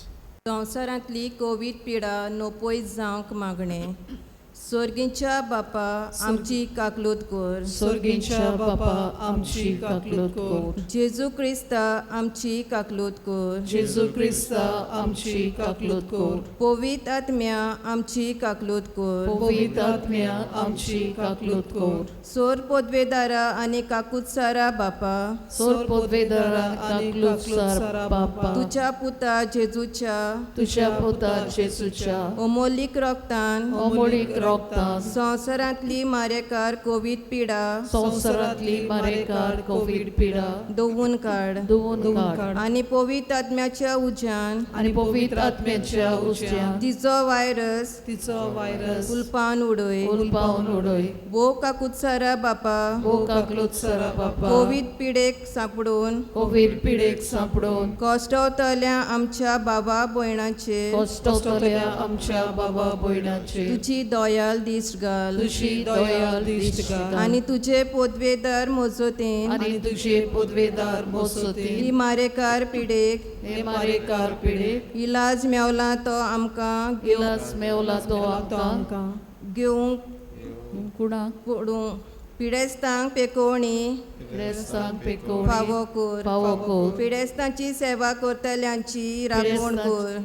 संवसारांतली कोवीड पिडा नोपयत जावंक मागणें स्वर्गीच्या बापा आमची काकलूत कर स्वर्गीच्या बापा आमची काकलूत कर जेजू क्रिस्ता आमची काकलूत कर जेजू क्रिस्ता आमची काकलूत कर पवित्र आत्म्या आमची काकलूत कर पवित्र आत्म्या आमची काकलूत कर सोर पदवेदारा आनी काकुत्सारा बापा सोर पदवेदारा काकलूत सारा बापा तुझ्या पुता जेजूच्या तुझ्या पुता जेजूच्या अमोलीक रोगतान अमोलीक रोगतान संवसारांतली मारेकार कोवीड पिडा संवसारांतली मारेकार कोवीड पिडा दोवून काड काड आनी पवित्र आत्म्याच्या उज्यान आनी पवित्र आत्म्याच्या उज्यान तिचो वायरस उल्पान उडय उलपावन उडय वो काकुत्सारा बापा ओ काकलूत सारा बापा कोवीड पिडेक सापडून कोवीड पिडेक सापडून कश्टावतल्या आमच्या बाबा भयणांचेर कश्टावतल्या आमच्या बाबा भयणांचेर तुजी दया दोयाल दिश्ट घाल तुझी दयाल दिश्ट घाल आनी तुझे पोदवेदार मोजोतेन आणि तुझे पदवेदार मोसोती इमारेकार पिडेक हे मारेकार पिडेक इलाज मेवला तो आमकां इलाज मेवला तो आमकां घेवंक कुणाक पडूं पिडेस्तांक पेकोवणी क्रेस्तांक पेकोवणी फावो कर फावो कर पिडेस्तांची सेवा करतल्यांची राखण कर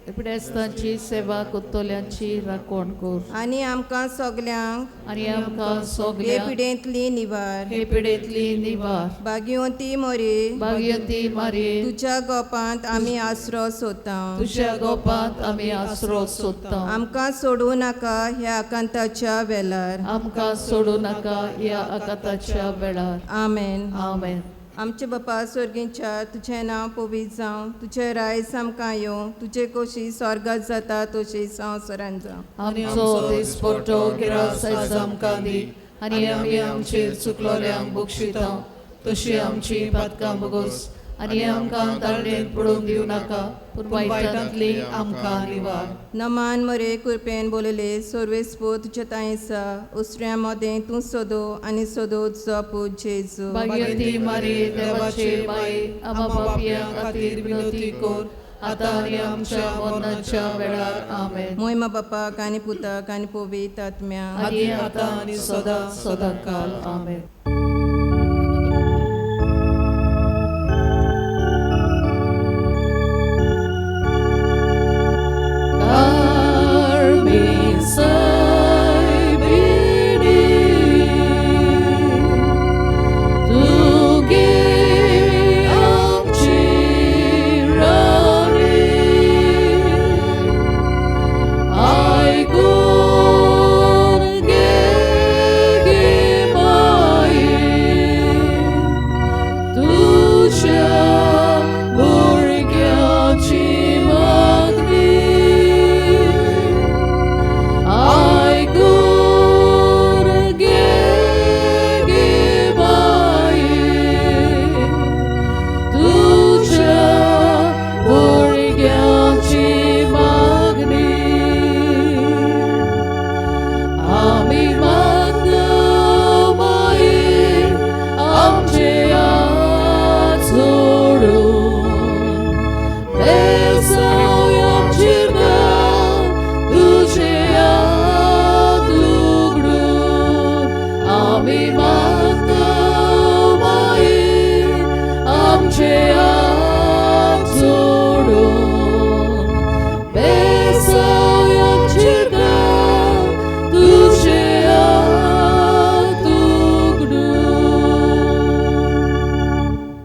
पिडेस्तांची सेवा कोत्तोल्यांची राखण कर आनी आमकां सगल्यांक आणि आमकां हे सोगल्या पिडेंतली निवार हे पिडेंतली निवार भाग्यवंती मोरे भाग्यवंती मारे तुज्या गोपांत आमी आसरो सोदता तुझ्या गोपांत आमी आसरो सोदता आमकां सोडूं नाका ह्या आकांताच्या वेळार आमकां सोडूं नाका ह्या आकांताच्या वेळार आमेन आमेन आमचे बापा स्वर्गीच्या तुझें नांव पवित्र जावं तुझें रायज आमकां येवं तुजे खोशी स्वर्गात जाता तशी संवसारांत जावं आमचो दिसपट्टो गिरास आयज आमकां दी आनी आमी आमचेर चुकलोल्यांक बक्षिता तशी आमची पातकां बगोस आनी आमकां ताळणेंत पडूंक दिवं नाका पूण वायटांतली आमकां निवार नमान मरे कृपेन बोलले सर्वेस्पो तुझे तायेसा उसऱ्या मोदें तूं सोदो आनी सोदो तुजो पूत जेजू भाग्यवंती मारी देवाचे माये आमा पापयां खातीर विनंती कर आतां आनी आमच्या मरणाच्या वेळार आमेन मोहिमा बापाक आनी पुताक आनी पवित्र आत्म्या आनी आतां आनी सदां सदां काल आमेन